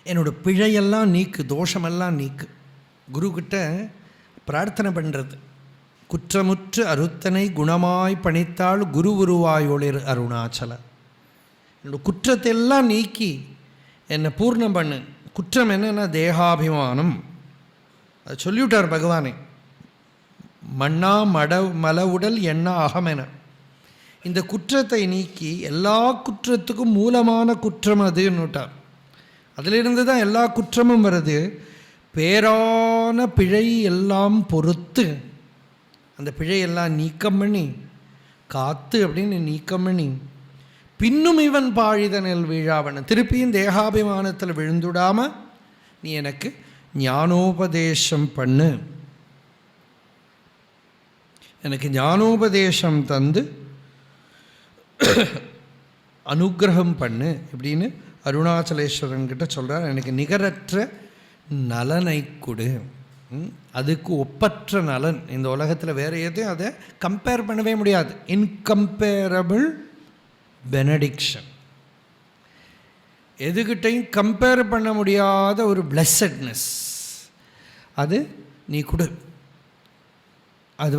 என்னோட பிழையெல்லாம் நீக்கு, தோஷமெல்லாம் நீக்கு. குருக்கிட்ட பிரார்த்தனை பண்ணுறது, குற்றமுற்று அறுத்தனை குணமாய் பணித்தாள் குரு உருவாய் ஒளிர் அருணாச்சல. என்னோட குற்றத்தையெல்லாம் நீக்கி என்னை பூர்ணம் பண்ணு. குற்றம் என்னென்னா தேகாபிமானம், அது சொல்லிவிட்டார் பகவானே. மண்ணா மல உடல் எண்ணா அகமென. இந்த குற்றத்தை நீக்கி, எல்லா குற்றத்துக்கும் மூலமான குற்றம் அதுன்னுட்டார். அதிலிருந்து தான் எல்லா குற்றமும் வருது. பேரான பிழை எல்லாம் பொறுத்து அந்த பிழையெல்லாம் நீக்கம் பண்ணி காத்து அப்படின்னு நீக்கம் பண்ணி, பின்னும் இவன் பாழிதனில் வீழாவன, திருப்பியும் தேகாபிமானத்தில் விழுந்துடாமல் நீ எனக்கு ஞானோபதேசம் பண்ணு, எனக்கு ஞானோபதேசம் தந்து அனுகிரகம் பண்ணு இப்படின்னு அருணாச்சலேஸ்வரன் கிட்ட சொல்கிறார். எனக்கு நிகரற்ற நலனை கொடு, அதுக்கு ஒப்பற்ற நலன் இந்த உலகத்தில் வேறு எதையும் அதை கம்பேர் பண்ணவே முடியாது. இன்கம்பேரபிள் பெனடிக்ஷன், எதுகிட்டையும் கம்பேர் பண்ண முடியாத ஒரு பிளெஸட்னஸ், அது நீ கொடு. அது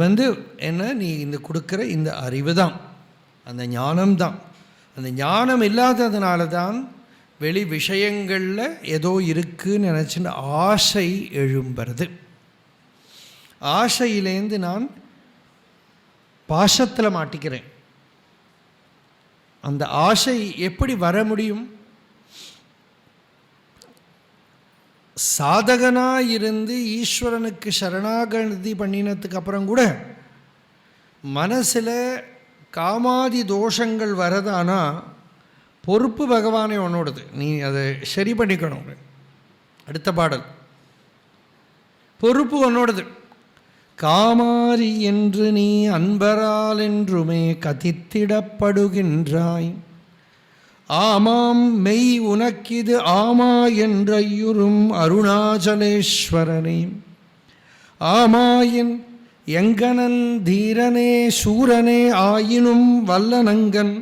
என்ன, நீ இந்த கொடுக்குற இந்த அறிவு தான், அந்த ஞானம்தான். அந்த ஞானம் இல்லாததுனால தான் வெளி விஷயங்களில் ஏதோ இருக்குன்னு நினச்சின்னு ஆசை எழும்புறது. ஆசையிலேருந்து நான் பாசத்தில் மாட்டிக்கிறேன். அந்த ஆசை எப்படி வர முடியும்? சாதகனாக இருந்து ஈஸ்வரனுக்கு சரணாகதி பண்ணினதுக்கு அப்புறம் கூட மனசில் காமாதி தோஷங்கள் வரதானா பொறுப்பு பகவானே உன்னோடது, நீ அதை சரி பண்ணிக்கணும். அடுத்த பாடல், பொறுப்பு உன்னோடது. காமாரி என்று நீ அன்பரால் என்றுமே கதித்திடப்படுகின்றாய், ஆமாம் மெய் உனக்கிது ஆமா என்றையுறும் அருணாச்சலேஸ்வரனே, ஆமாயின் எங்கனன் தீரனே சூரனே ஆயினும் வல்லனங்கன்,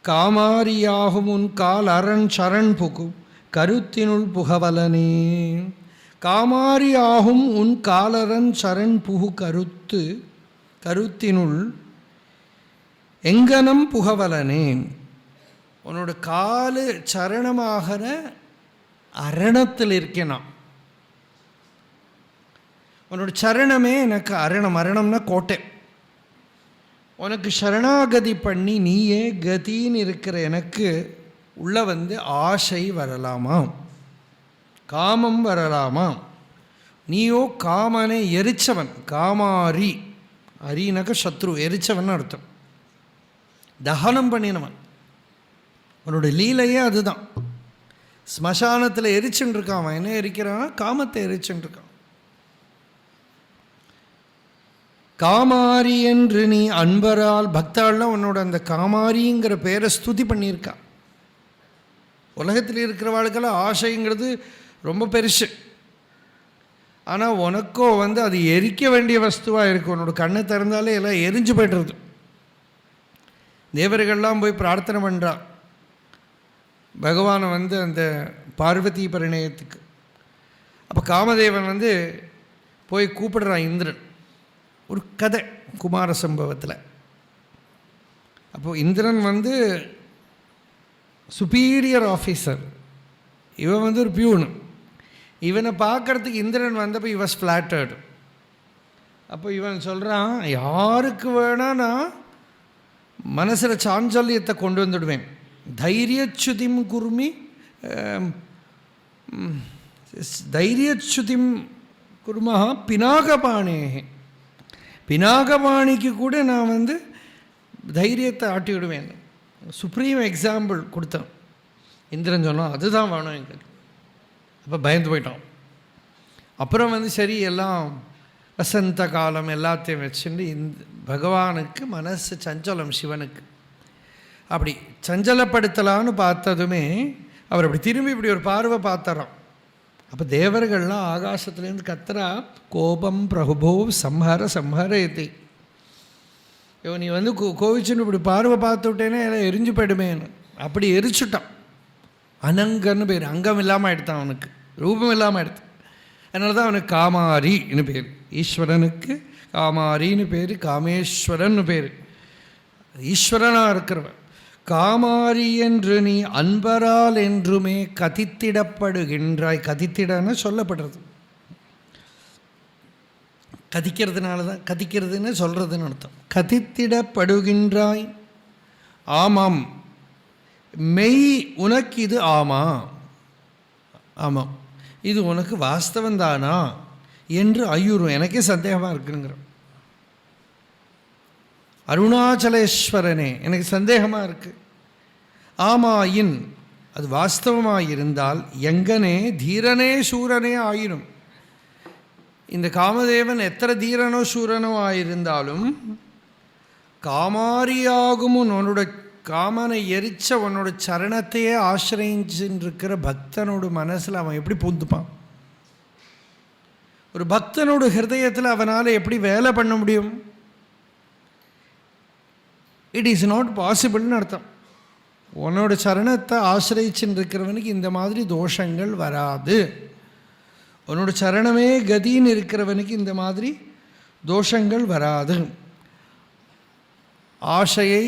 காமாரியாகும் உன் கால் அரண் சரண் புகு கருத்தினுள் புகவலனே. காமாரியாகும் உன் காலரன் சரண் புகு கருத்தினுள் எங்கனம் புகவலனே. உன்னோட காலு சரணமாகிற அரணத்தில் இருக்கேன் நான். உன்னோட சரணமே எனக்கு அரணம். அரணம்னா கோட்டை. உனக்கு சரணாகதி பண்ணி நீயே கதின்னு இருக்கிற எனக்கு உள்ள ஆசை வரலாமா, காமம் வரலாமா? நீயோ காமனை எரிச்சவன், காமாரி. அரினாக்க சத்ரு, எரிச்சவன் அர்த்தம், தகனம் பண்ணினவன். அவனோட லீலையே அதுதான். ஸ்மசானத்தில் எரிச்சுன்னு இருக்கான். அவன் என்ன எரிக்கிறான்னா காமத்தை எரிச்சுன்னு இருக்கான். காமாரி என்று நீ அன்பரால், பக்தாள்லாம் உன்னோட அந்த காமாரிங்கிற பேரை ஸ்துதி பண்ணியிருக்கா. உலகத்தில் இருக்கிறவாளுக்கெல்லாம் ஆசைங்கிறது ரொம்ப பெருசு. ஆனால் உனக்கோ அது எரிக்க வேண்டிய வஸ்துவாக இருக்குது. உன்னோட கண்ணை திறந்தாலே எல்லாம் எரிஞ்சு போய்டுறது. தேவர்கள்லாம் போய் பிரார்த்தனை பண்ணுறா பகவானை அந்த பார்வதி பரிணயத்துக்கு. அப்போ காமதேவன் போய் கூப்பிடுறான் இந்திரன். ஒரு கதை குமார சம்பவத்தில். அப்போது இந்திரன் சுப்பீரியர் ஆஃபீஸர், இவன் ஒரு பியூனு. இவனை பார்க்குறதுக்கு இந்திரன் வந்தப்போ இவன் ஃப்ளாட்டர்டு. அப்போ இவன் சொல்கிறான், யாருக்கு வேணா நான் மனசில் சாஞ்சல்யத்தை கொண்டு வந்துடுவேன். தைரியச்சுதிம் குருமி, தைரியச்சுதிம் குருமா பினாகபாணே, பினாகபாணிக்கு கூட நான் தைரியத்தை ஆட்டி விடுவேன். சுப்ரீம் எக்ஸாம்பிள் கொடுத்தான். இந்திரன் சொன்னான், அதுதான் வேணும் எங்களுக்கு. அப்போ பயந்து போயிட்டோம். அப்புறம் சரி எல்லாம் வசந்த காலம் எல்லாத்தையும் வச்சுட்டு பகவானுக்கு மனசு சஞ்சலம், சிவனுக்கு அப்படி சஞ்சலப்படுத்தலான்னு பார்த்ததுமே அவர் அப்படி திரும்பி இப்படி ஒரு பார்வை பார்த்துறான். அப்போ தேவர்கள்லாம் ஆகாசத்துலேருந்து கத்துறா, கோபம் பிரபோ சம்ஹார சம்ஹாரயத்தை. நீ கோவிச்சுன்னு இப்படி பார்வை பார்த்து விட்டேன்னா எல்லாம் எரிஞ்சு போயிடுமேன்னு. அப்படி எரிச்சுட்டான். அனங்கன்னு பேர், அங்கம் இல்லாமல் ஆகிடுத்தான், அவனுக்கு ரூபம் இல்லாமல் ஆகிடுது. அதனால தான் அவனுக்கு காமாரின்னு பேர். ஈஸ்வரனுக்கு காமாரின்னு பேர், காமேஸ்வரன்னு பேர். ஈஸ்வரனாக இருக்கிறவன். காமாரி என்று நீ அன்பரால் என்றுமே கதித்திடப்படுகின்றாய். கதித்திடன்னு சொல்லப்படுறது, கதிக்கிறதுனால தான், கதிக்கிறதுன்னு சொல்கிறதுன்னு அர்த்தம். கதித்திடப்படுகின்றாய். ஆமாம், மெய் உனக்கு இது ஆமாம், ஆமாம் இது உனக்கு வாஸ்தவந்தானா என்று ஐயுறும். எனக்கே சந்தேகமாக இருக்குங்கிற அருணாச்சலேஸ்வரனே, எனக்கு சந்தேகமாக இருக்குது. ஆமாயின் அது வாஸ்தவமாக இருந்தால் எங்கனே தீரனே சூரனே ஆயினும். இந்த காமதேவன் எத்தனை தீரனோ சூரனோ ஆயிருந்தாலும் காமாரியாகும் உன்னோட காமனை எரிச்ச உன்னோட சரணத்தையே ஆசிரியிருக்கிற பக்தனோட மனசில் அவன் எப்படி பூந்துப்பான்? ஒரு பக்தனோட ஹிருதயத்தில் அவனால் எப்படி வேலை பண்ண முடியும்? இட் இஸ் நாட் பாசிபிள்னு அர்த்தம். உன்னோட சரணத்தை ஆசிரியிச்சுன்னு இருக்கிறவனுக்கு இந்த மாதிரி தோஷங்கள் வராது. உன்னோட சரணமே கதின்னு இருக்கிறவனுக்கு இந்த மாதிரி தோஷங்கள் வராது. ஆசையை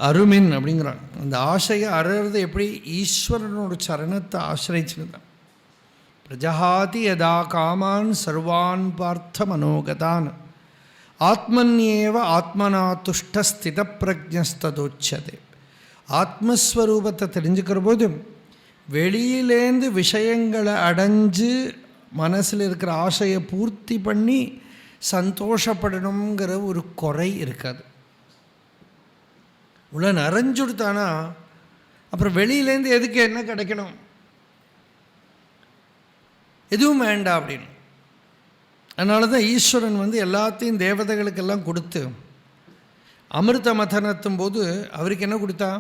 அருமின் அப்படிங்கிறான். அந்த ஆசையை அறுறது எப்படி? ஈஸ்வரனோட சரணத்தை ஆசிரியிச்சுன்னு தான். பிரஜஹாதி யதா காமான் சர்வான் பார்த்த மனோகதான் ஆத்மன்யேவ ஆத்மனா துஷ்டஸ்தித பிரஜஸ்ததோச்சதே. ஆத்மஸ்வரூபத்தை தெரிஞ்சுக்கிற போது வெளியிலேருந்து விஷயங்களை அடைஞ்சு மனசில் இருக்கிற ஆசையை பூர்த்தி பண்ணி சந்தோஷப்படணுங்கிற ஒரு குறை இருக்காது. உள்ள நிறைஞ்சுடுத்தானா அப்புறம் வெளியிலேருந்து எதுக்கு என்ன கிடைக்கணும், எதுவும் வேண்டாம் அப்படின்னு. அதனால தான் ஈஸ்வரன் எல்லாத்தையும் தேவதைகளுக்கெல்லாம் கொடுத்து அமிர்த மதனத்தும் போது அவருக்கு என்ன கொடுத்தா?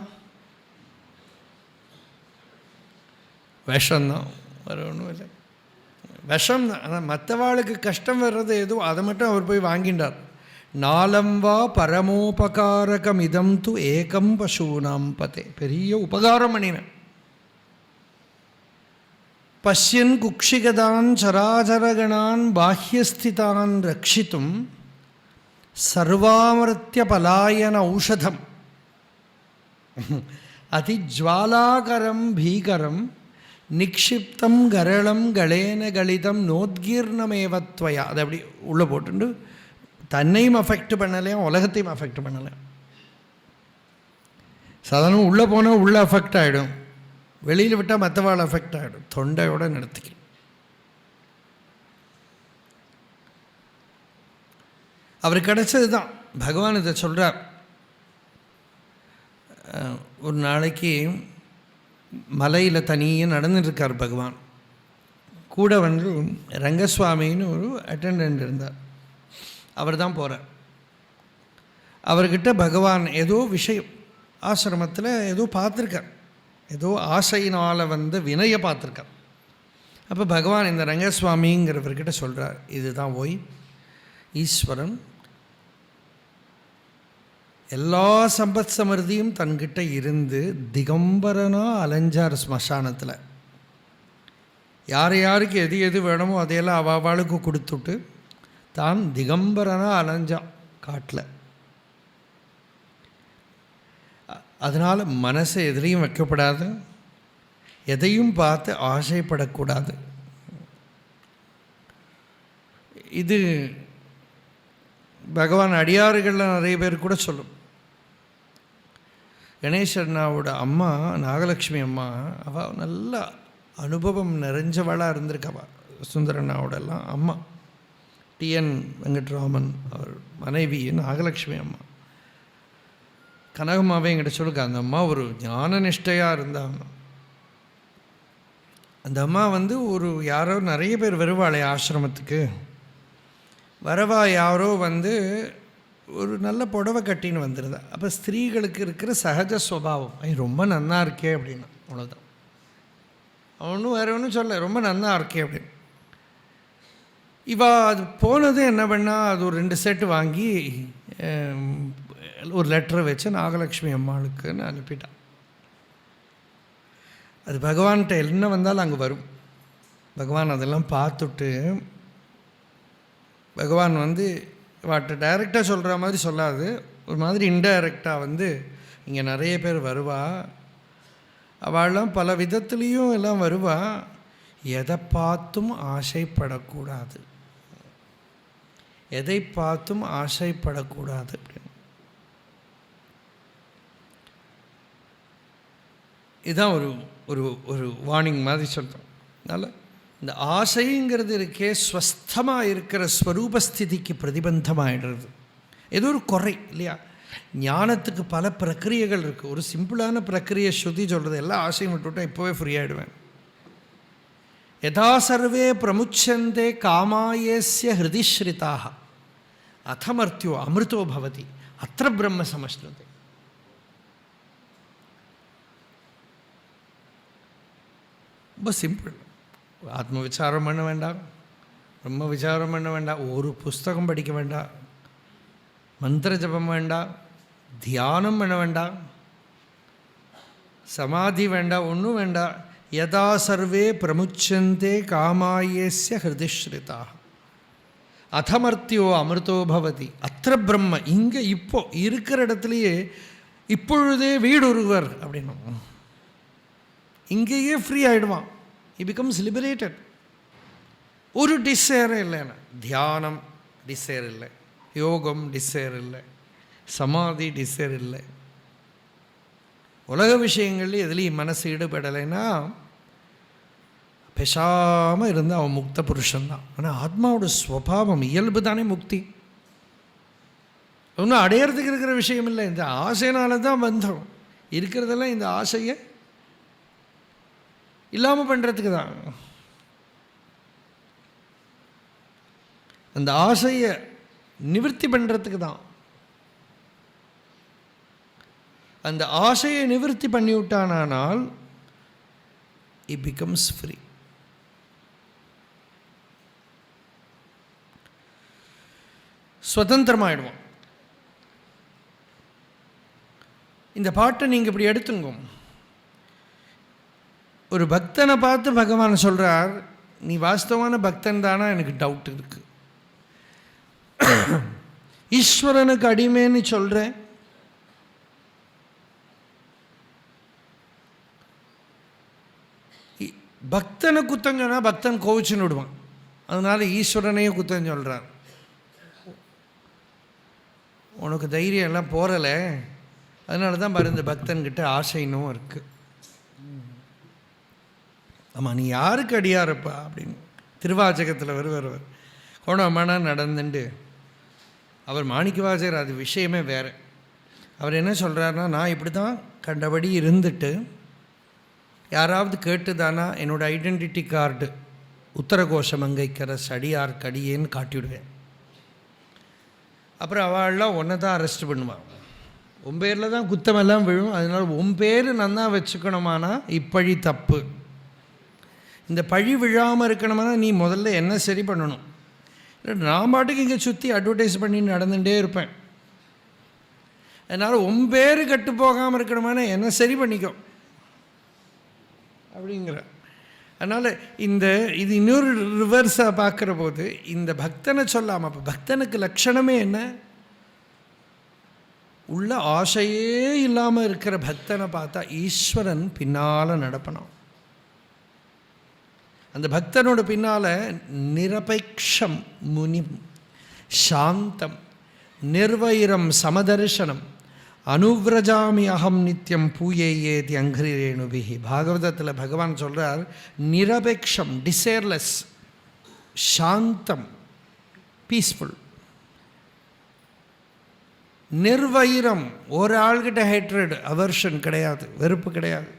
விஷம்தான், வேறு ஒன்றும் இல்லை, விஷம் தான். ஆனால் மற்றவாளுக்கு கஷ்டம் வர்றது எதுவும் அதை மட்டும் அவர் போய் வாங்கிட்டார். நாலம் வா பரமோபகாரகம் இதம் து ஏகம் பசூனாம் பதே. பெரிய உபகாரம் பண்ணினேன். பஷ்யன் குக்ஷிகதான் சராச்சரகணான் பாஹ்யஸ்திதான் ரக்ஷித்தும் சர்வாமிருத்திய பலாயன ஔஷதம் அதிஜ்வாலாகரம் பீகரம் நிக்ஷிப்தம் கரளம் கலேன கலிதம் நோத்கீர்ணமேவத்வயா. அதை அப்படி உள்ளே போட்டுண்டு தன்னையும் அஃபெக்ட் பண்ணலையும் உலகத்தையும் அஃபெக்ட் பண்ணலை. சாதாரணம் உள்ளே போனால் உள்ளே அஃபெக்ட் ஆகிடும், வெளியில் விட்டால் மற்றவாள் அஃபெக்ட் ஆகிடும். தொண்டையோடு நிறுத்திக்க. அவர் கிடைச்சது தான். பகவான் இதை சொல்கிறார். ஒரு நாளைக்கு மலையில் தனியாக நடந்துட்டுருக்கார் பகவான். கூட ரங்கசுவாமின்னு ஒரு அட்டெண்டன்ட் இருந்தார். அவர் தான் போகிறார். அவர்கிட்ட பகவான் ஏதோ விஷயம் ஆசிரமத்தில் ஏதோ பார்த்துருக்கார், ஏதோ ஆசையினால் வந்த வினையை பார்த்துருக்கார். அப்போ பகவான் இந்த ரங்கசுவாமிங்கிறவர்கிட்ட சொல்கிறார், இதுதான் போய் ஈஸ்வரன் எல்லா சம்பத் சமிருதியும் தன்கிட்ட இருந்து திகம்பரனாக அலைஞ்சார் ஸ்மசானத்தில். யார் யாருக்கு எது எது வேணுமோ அதையெல்லாம் அவளுக்கு கொடுத்துட்டு தான் திகம்பரனாக அலைஞ்சான் காட்டில். அதனால் மனசை எதிலையும் வைக்கப்படாது, எதையும் பார்த்து ஆசைப்படக்கூடாது. இது பகவான் அடியாறுகளில் நிறைய பேர் கூட சொல்லும். கணேசண்ணாவோட அம்மா நாகலட்சுமி அம்மா, அவள் நல்ல அனுபவம் நிறைஞ்சவளாக இருந்திருக்கவா. சுந்தரண்ணாவோடலாம் அம்மா டிஎன் வெங்கட்ராமன் அவர் மனைவி நாகலட்சுமி அம்மா. கனகம்மாவே என்கிட்ட சொல்லுங்க, அந்த அம்மா ஒரு ஞான நிஷ்டையாக இருந்தாங்க. அந்த அம்மா ஒரு யாரோ நிறைய பேர் வருவாளே ஆசிரமத்துக்கு, வரவா யாரோ ஒரு நல்ல புடவை கட்டின்னு வந்துடுதா. அப்போ ஸ்திரீகளுக்கு இருக்கிற சகஜ சுபாவம், ரொம்ப நன்னா இருக்கே அப்படின்னு, அவ்வளோதான். அவனும் வேறு ஒன்றும் சொல்ல, ரொம்ப நன்னா இருக்கே அப்படின்னு. இவா அது போனது என்ன பண்ணா, அது ஒரு 2 செட்டு வாங்கி ஒரு லெட்டரை வச்சு நாகலட்சுமி அம்மாளுக்குன்னு அனுப்பிட்டான். அது பகவான்கிட்ட என்ன வந்தாலும் அங்கே வரும். பகவான் அதெல்லாம் பார்த்துட்டு, பகவான் வாட்ட டைரெக்டாக சொல்கிற மாதிரி சொல்லாது, ஒரு மாதிரி இன்டைரக்டாக இங்கே நிறைய பேர் வருவா, அவள்லாம் பல விதத்துலேயும் எல்லாம் வருவா, எதை பார்த்தும் ஆசைப்படக்கூடாது, எதை பார்த்தும் ஆசைப்படக்கூடாது அப்படின்னு. இதுதான் ஒரு ஒரு ஒரு வார்னிங் மாதிரி சொல்கிறோம். அதனால் இந்த ஆசைங்கிறது இருக்கே, ஸ்வஸ்தமாக இருக்கிற ஸ்வரூபஸ்திதிக்கு பிரதிபந்தமாகிடுறது. ஏதோ ஒரு குறை இல்லையா? ஞானத்துக்கு பல பிரக்கிரியைகள் இருக்குது. ஒரு சிம்பிளான பிரக்கிரியை ஸ்ருதி சொல்கிறது, எல்லா ஆசையும் விட்டுவிட்டேன் இப்போவே ஃப்ரீ ஆகிடுவேன். யதா சர்வே பிரமுச்சந்தே காமாயேஸ்ய ஹிருதிஸ்ரிதாக அதமர்த்தியோ அமிர்தோ பவதி அத்திர பிரம்ம சமஷ்ணுதே. ரொம்ப சிம்பிள். ஆத்ம விசாரம் பண்ண வேண்டாம், பிரம்ம விசாரம் பண்ண வேண்டாம், ஒரு புஸ்தகம் படிக்க வேண்டாம், மந்திர ஜபம் வேண்டாம், தியானம் பண்ண வேண்டாம், சமாதி வேண்டாம், ஒன்றும் வேண்டாம். யதா சர்வே பிரமுச்சந்தே காமாயேஸ்ய ஹிருதிஸ்ரிதாக அதமர்த்தியோ அமிர்தோ பவதி அத்திர பிரம்ம. இங்கே இப்போ இருக்கிற இடத்துலையே இப்பொழுதே வீடுருவர் அப்படின்னும், இங்கேயே ஃப்ரீ ஆகிடுவான். he becomes liberated. ஒரு டிசையர் இல்லைன்னா, தியானம் டிசையர் இல்லை, யோகம் டிசையர் இல்லை, சமாதி டிசையர் இல்லை, உலக விஷயங்கள்லேயும் எதுலேயும் மனசு ஈடுபடலைன்னா பேசாமல் இருந்தால் அவன் முக்த புருஷன்தான். ஆனால் ஆத்மாவோட ஸ்வபாவம் இயல்பு தானே முக்தி. ஒன்றும் அடையிறதுக்கு இருக்கிற விஷயம் இல்லை. இந்த ஆசையினால தான் பந்தம் இருக்கிறதெல்லாம், இந்த ஆசையை இல்லாமல் பண்ணுறதுக்கு தான். அந்த ஆசையை நிவர்த்தி பண்ணுறதுக்கு தான். அந்த ஆசையை நிவர்த்தி பண்ணிவிட்டானால் இட் பிகம்ஸ் ஃப்ரீ. சுதந்திரமாயிடுவோம். இந்த பாட்டை நீங்கள் இப்படி எடுத்துங்க. ஒரு பக்தனை பார்த்து பகவான் சொல்கிறார், நீ வாஸ்தவான பக்தன் தானா எனக்கு டவுட் இருக்கு. ஈஸ்வரனுக்கு அடிமைன்னு சொல்கிறேன், பக்தனை குத்தம் சொன்னால் பக்தன் கோவிச்சுன்னு விடுவான். அதனால் ஈஸ்வரனையும் குத்தம் சொல்கிறார். உனக்கு தைரியம் எல்லாம் போகலை, அதனால தான் பாரு இந்த பக்தன்கிட்ட ஆசைன்னும் இருக்குது. ஆமாம், நீ யாருக்கு அடியாருப்பா அப்படின்னு திருவாச்சகத்தில் வருவார். கோணமான நடந்துண்டு அவர் மாணிக்கவாசகர், அது விஷயமே வேறு. அவர் என்ன சொல்கிறாருன்னா, நான் இப்படி தான் கண்டபடி இருந்துட்டு யாராவது கேட்டுதானா என்னோடய ஐடென்டிட்டி கார்டு உத்தரகோஷ மங்கைக்கரசு அடியார் கடியேன்னு காட்டிவிடுவேன். அப்புறம் அவள்லாம் ஒன்றை தான் அரெஸ்ட் பண்ணுவான். உன் பேரில் தான் குத்தமெல்லாம் விழும், அதனால் உன் பேர் நன்னா வச்சுக்கணுமானா இப்பழி தப்பு. இந்த பழி விழாமல் இருக்கணுமானா நீ முதல்ல என்ன சரி பண்ணணும். நான் பாட்டுக்கு இங்கே சுற்றி அட்வர்டைஸ் பண்ணி நடந்துகிட்டே இருப்பேன். அதனால் உன் பேர் கட்டு போகாமல் இருக்கணுமானா என்ன சரி பண்ணிக்கோ அப்படிங்கிற. அதனால் இது இன்னொரு ரிவர்ஸாக பார்க்குற போது இந்த பக்தனை சொல்லாமல், அப்போ பக்தனுக்கு லட்சணமே என்ன? உள்ள ஆசையே இல்லாமல் இருக்கிற பக்தனை பார்த்தா ஈஸ்வரன் பின்னால் நடப்பணும். அந்த பக்தனோட பின்னால் நிரபேக்ஷம் முனிம் சாந்தம் நிர்வைரம் சமதர்சனம் அனுவ்ரஜாமி அகம் நித்தியம் பூயேயேதி அங்கிரேணுபிஹி. பாகவதத்தில் பகவான் சொல்கிறார், நிரபேக்ஷம் டிசைர்லெஸ், சாந்தம் பீஸ்ஃபுல், நிர்வைரம் ஒரு ஆள்கிட்ட ஹேட்ரட் அவர்ஷன் கிடையாது, வெறுப்பு கிடையாது,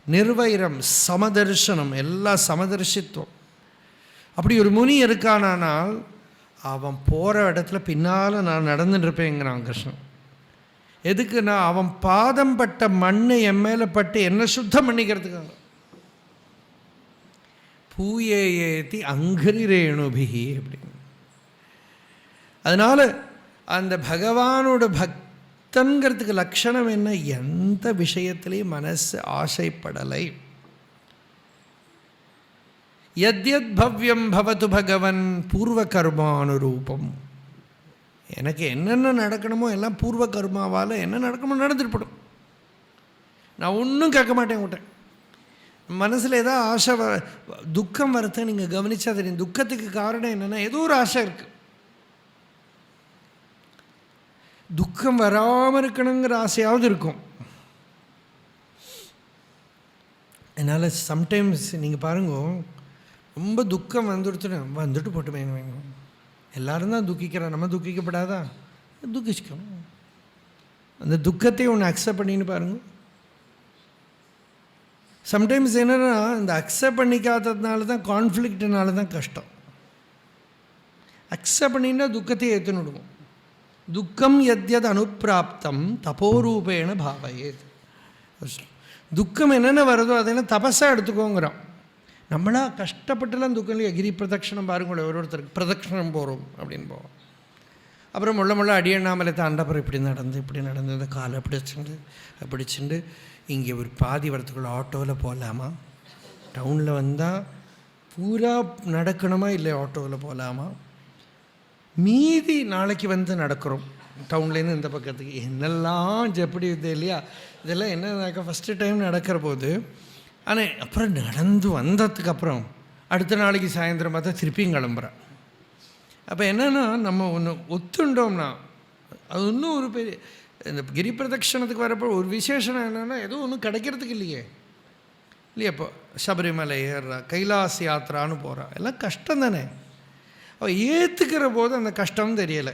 நிர்வைரம் சமதர்சனம் எல்லா சமதர்ஷித்துவம். அப்படி ஒரு முனி இருக்கானால் அவன் போகிற இடத்துல பின்னால் நான் நடந்துட்டுருப்பேங்கிறான் கிருஷ்ணன். எதுக்குன்னா அவன் பாதம் பட்ட மண்ணை என் மேலே பட்டு என்ன சுத்தம் பண்ணிக்கிறதுக்காக. பூயேயேதி அங்கிரேணுபிஹி அப்படின்னு. அதனால் அந்த பகவானோட பக்தங்கிறதுக்கு லட்சணம் என்ன? எந்த விஷயத்திலையும் மனசு ஆசைப்படலை. யத்யத் பவ்யம் பவது பகவன் பூர்வ கர்மானுரூபம். எனக்கு என்னென்ன நடக்கணுமோ எல்லாம் பூர்வ கர்மாவால் என்ன நடக்கணுமோ நடந்துட்டுப்படும். நான் ஒன்றும் கேட்க மாட்டேன் விட்டேன். மனசில் ஏதாவது ஆசை துக்கம் வரத்தை நீங்கள் கவனித்தா தெரியும். துக்கத்துக்கு காரணம் என்னென்னா ஏதோ ஒரு ஆசை இருக்குது. துக்கம் வராமல் இருக்கணுங்கிற ஆசையாவது இருக்கும். அதனால் சம்டைம்ஸ் நீங்கள் பாருங்க, ரொம்ப துக்கம் வந்துட்டு போட்டு வேணும். எல்லோரும் தான் துக்கிக்கிறோம், நம்ம துக்கிக்கப்படாதா? துக்கிச்சுக்கணும். அந்த துக்கத்தை ஒன்று அக்செப்ட் பண்ணின்னு பாருங்க. சம்டைம்ஸ் என்னென்னா இந்த அக்செப்ட் பண்ணிக்காததுனால தான், கான்ஃப்ளிக்ட்னால தான் கஷ்டம். அக்செப்ட் பண்ணின்னா துக்கத்தை ஏற்றுன்னு விடுவோம். துக்கம் எத்யத் அனுப்பிராப்தம் தபோரூபேண பாவயேத். துக்கம் என்னென்ன வருதோ அதெல்லாம் தபஸாக எடுத்துக்கோங்கிறோம். நம்மளா கஷ்டப்பட்டுலாம் துக்கம் இல்லையா? கிரி பிரதட்சணம் பாருங்களேன், ஒருத்தருக்கு பிரதட்சணம் போகிறோம் அப்படின்னு போவோம். அப்புறம் முள்ள அடியண்ணாமலை தாண்டப்புறம் இப்படி நடந்து இந்த காலை பிடிச்சுண்டு இங்கே ஒரு பாதி வரத்துக்குள்ள ஆட்டோவில் போகலாமா? டவுனில் வந்தால் பூரா நடக்கணுமா இல்லை ஆட்டோவில் போகலாமா? மீதி நாளைக்கு நடக்கிறோம் டவுன்லேருந்து இந்த பக்கத்துக்கு. என்னெல்லாம் எப்படி இது இல்லையா? இதெல்லாம் என்னன்னாக்கா ஃபஸ்ட்டு டைம் நடக்கிற போது, ஆனால் அப்புறம் நடந்து வந்ததுக்கப்புறம் அடுத்த நாளைக்கு சாயந்தரம் பார்த்தா திருப்பியும் கிளம்புறேன். அப்போ என்னென்னா நம்ம ஒன்று ஒத்துண்டோம்னா அது இன்னும் ஒரு பெரிய இந்த கிரி பிரதட்சணத்துக்கு வரப்போ ஒரு விசேஷம் என்னென்னா ஏதோ ஒன்றும் கிடைக்கிறதுக்கு இல்லையே. இப்போ சபரிமலை ஏறுறா, கைலாஸ் யாத்திரான்னு போகிறா, எல்லாம் கஷ்டம் தானே. அவள் ஏற்றுக்கிற போது அந்த கஷ்டம் தெரியலை.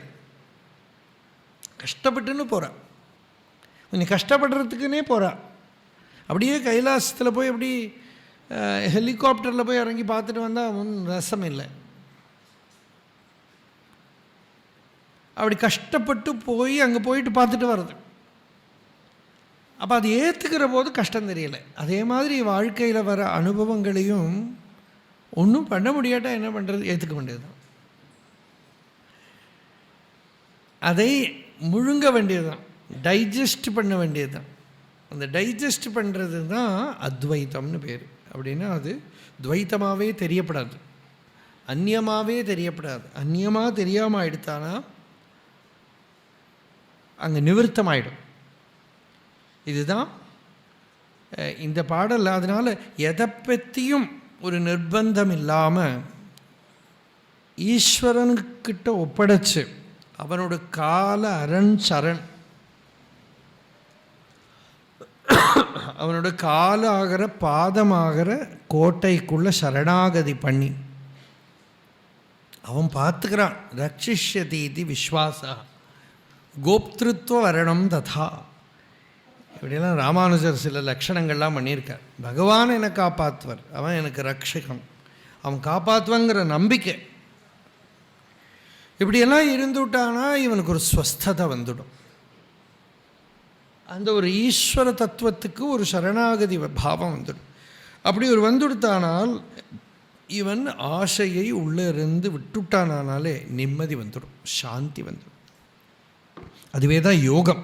கஷ்டப்பட்டுன்னு போகிறா, கொஞ்சம் கஷ்டப்படுறதுக்குன்னே போகிறா. அப்படியே கைலாசத்தில் போய் அப்படி ஹெலிகாப்டரில் போய் இறங்கி பார்த்துட்டு வந்தால் ஒன்றும் ரசம் இல்லை. அப்படி கஷ்டப்பட்டு போய் அங்கே போயிட்டு பார்த்துட்டு வர்றது. அப்போ அது ஏற்றுக்கிற போது கஷ்டம் தெரியலை. அதே மாதிரி வாழ்க்கையில் வர அனுபவங்களையும் ஒன்றும் பண்ண முடியாட்டா என்ன பண்ணுறது? ஏற்றுக்க வேண்டியது தான். அதை முழுங்க வேண்டியது தான், டைஜஸ்ட் பண்ண வேண்டியது தான். அந்த டைஜஸ்ட் பண்ணுறது தான் அத்வைத்தம்னு பேர். அப்படின்னா அது துவைத்தமாகவே தெரியப்படாது, அந்நியமாகவே தெரியப்படாது. அந்நியமாக தெரியாமல் ஆகிடுத்தானா அங்கே நிவர்த்தமாயிடும். இதுதான் இந்த பாடல். அதனால் எதை பற்றியும் ஒரு நிர்பந்தம் இல்லாமல் ஈஸ்வரன்கிட்ட ஒப்படைச்சு அவனோட கால அரண் சரண், அவனோட காலாகிற பாதமாகிற கோட்டைக்குள்ளே சரணாகதி பண்ணி அவன் பார்த்துக்கிறான். ரட்சிஷ்யதீதி விஸ்வாசா கோப்திருத்துவ வரணம் ததா. இப்படியெல்லாம் ராமானுஜர் சில லட்சணங்கள்லாம் பண்ணியிருக்கார். பகவான் என்னை காப்பாற்றுவர், அவன் எனக்கு ரட்சகன், அவன் காப்பாற்றுவங்கிற நம்பிக்கை. இப்படியெல்லாம் இருந்துட்டானா இவனுக்கு ஒரு ஸ்வஸ்ததை வந்துடும். அந்த ஒரு ஈஸ்வர தத்துவத்துக்கு ஒரு சரணாகதி பாவம் வந்துடும். அப்படி ஒரு வந்துடுத்தானால் இவன் ஆசையை உள்ளே இருந்து விட்டுட்டானாலே நிம்மதி வந்துடும், சாந்தி வந்துடும். அதுவே தான் யோகம்,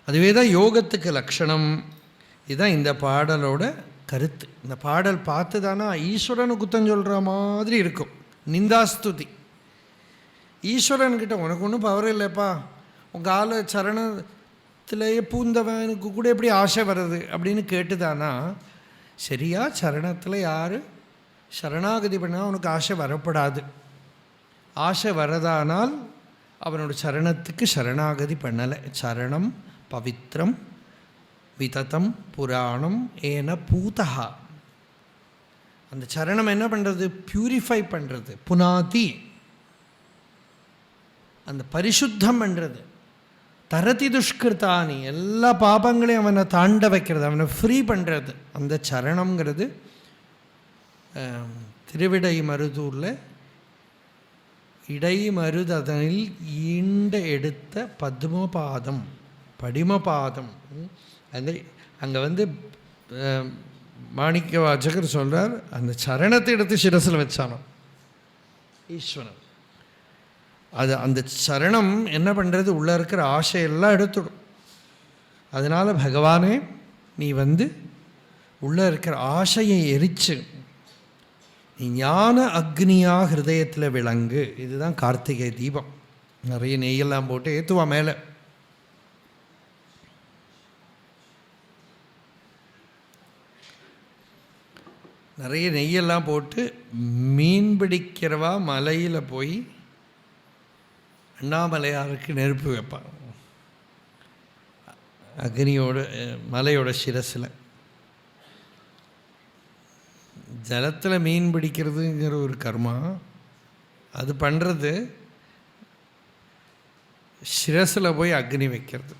அதுவே தான் யோகத்துக்கு லட்சணம். இதுதான் இந்த பாடலோட கருத்து. இந்த பாடல் பார்த்து தானா ஈஸ்வரனு குத்தம் சொல்கிற மாதிரி இருக்கும், நிந்தாஸ்துதி. ஈஸ்வரன்கிட்ட உனக்கு ஒன்றும் பவர் இல்லைப்பா, உங்கள் ஆளு சரணத்திலேயே பூந்தவனுக்கு கூட எப்படி ஆசை வருது அப்படின்னு கேட்டுதானா சரியா? சரணத்தில் யார் சரணாகதி பண்ணால் அவனுக்கு ஆசை வரப்படாது. ஆசை வரதானால் அவனோட சரணத்துக்கு சரணாகதி பண்ணலை. சரணம் பவித்ரம் விததம் புராணம் ஏன பூதா. அந்த சரணம் என்ன பண்ணுறது? பியூரிஃபை பண்ணுறது, புனாதி, அந்த பரிசுத்தம் பண்ணுறது. தரதி துஷ்கிருத்தானி, எல்லா பாபங்களையும் அவனை தாண்ட வைக்கிறது, அவனை ஃப்ரீ பண்ணுறது. அந்த சரணம்ங்கிறது திருவிடை மருதூரில் இடைமருதனில் ஈண்ட எடுத்த பத்மபாதம், படிமபாதம். அந்த அங்கே மாணிக்க வாசகர் சொல்கிறார், அந்த சரணத்தை எடுத்து சிரசில் வச்சானோ ஈஸ்வரன். அது அந்த சரணம் என்ன பண்ணுறது? உள்ளே இருக்கிற ஆசையெல்லாம் எடுத்துடும். அதனால் பகவானே நீ உள்ளே இருக்கிற ஆசையை எரிச்சு நீ ஞான அக்னியாக ஹிருதயத்தில் விளங்கு. இதுதான் கார்த்திகை தீபம். நிறைய நெய்யெல்லாம் போட்டு ஏற்றுவா மேலே. நிறைய நெய்யெல்லாம் போட்டு மீன் பிடிக்கிறவா மலையில் போய் அண்ணாமலையாருக்கு நெருப்பு வைப்பான், அக்னியோட மலையோட சிரசில். ஜலத்தில் மீன் பிடிக்கிறதுங்கிற ஒரு கர்மா, அது பண்ணுறது சிரசில் போய் அக்னி வைக்கிறது.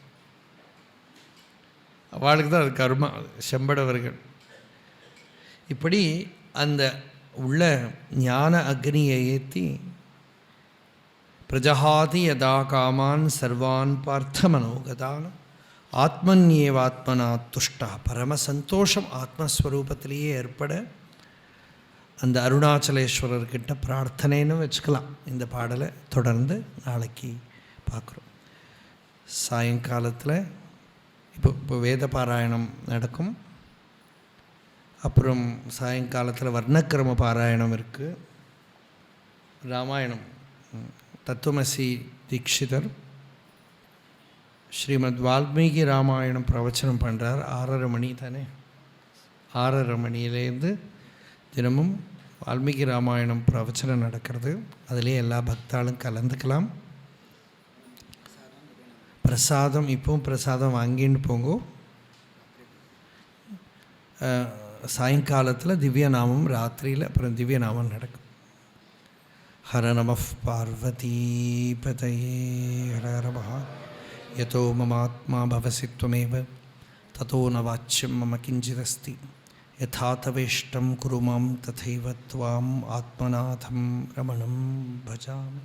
அவளுக்கு தான் அது கர்மா, செம்படவர்கள். இப்படி அந்த உள்ள ஞான அக்னியை ஏற்றி பிரஜஹாதி யதா காமான் சர்வான் பார்த்த மனோகதான் ஆத்மன்யேவாத்மனா துஷ்டா. பரம சந்தோஷம் ஆத்மஸ்வரூபத்திலேயே ஏற்பட அந்த அருணாச்சலேஸ்வரர்கிட்ட பிரார்த்தனைன்னு வச்சுக்கலாம். இந்த பாடலை தொடர்ந்து நாளைக்கு பார்க்குறோம். சாயங்காலத்தில் இப்போ வேத பாராயணம் நடக்கும். அப்புறம் சாயங்காலத்தில் வர்ணக்கிரம பாராயணம் இருக்குது. ராமாயணம் தத்துவமசி தீக்ஷிதர் ஸ்ரீமத் வால்மீகி ராமாயணம் பிரவச்சனம் பண்ணுறார். 6:30 மணி தானே, 6:30 மணியிலேருந்து தினமும் வால்மீகி ராமாயணம் பிரவச்சனம் நடக்கிறது. அதிலே எல்லா பக்தாலும் கலந்துக்கலாம். பிரசாதம் இப்போவும் பிரசாதம் வாங்கின்னு போங்கோ. சாயங்காலத்தில் திவ்யநாமம், ராத்திரியில் அப்புறம் திவ்யநாமம் நடக்கும். ஹர நமः பார்வதீபதயே ஹர ஹர மஹா. யதோ மமாத்மா பவசி த்வமேவ ததோ ந வாச்யம் மம கிஞ்சிதஸ்தி. யதா தவேஷ்டம் குரு மாம் ததைவ த்வாம் ஆத்மநாதம் ரமணம் பஜாமி.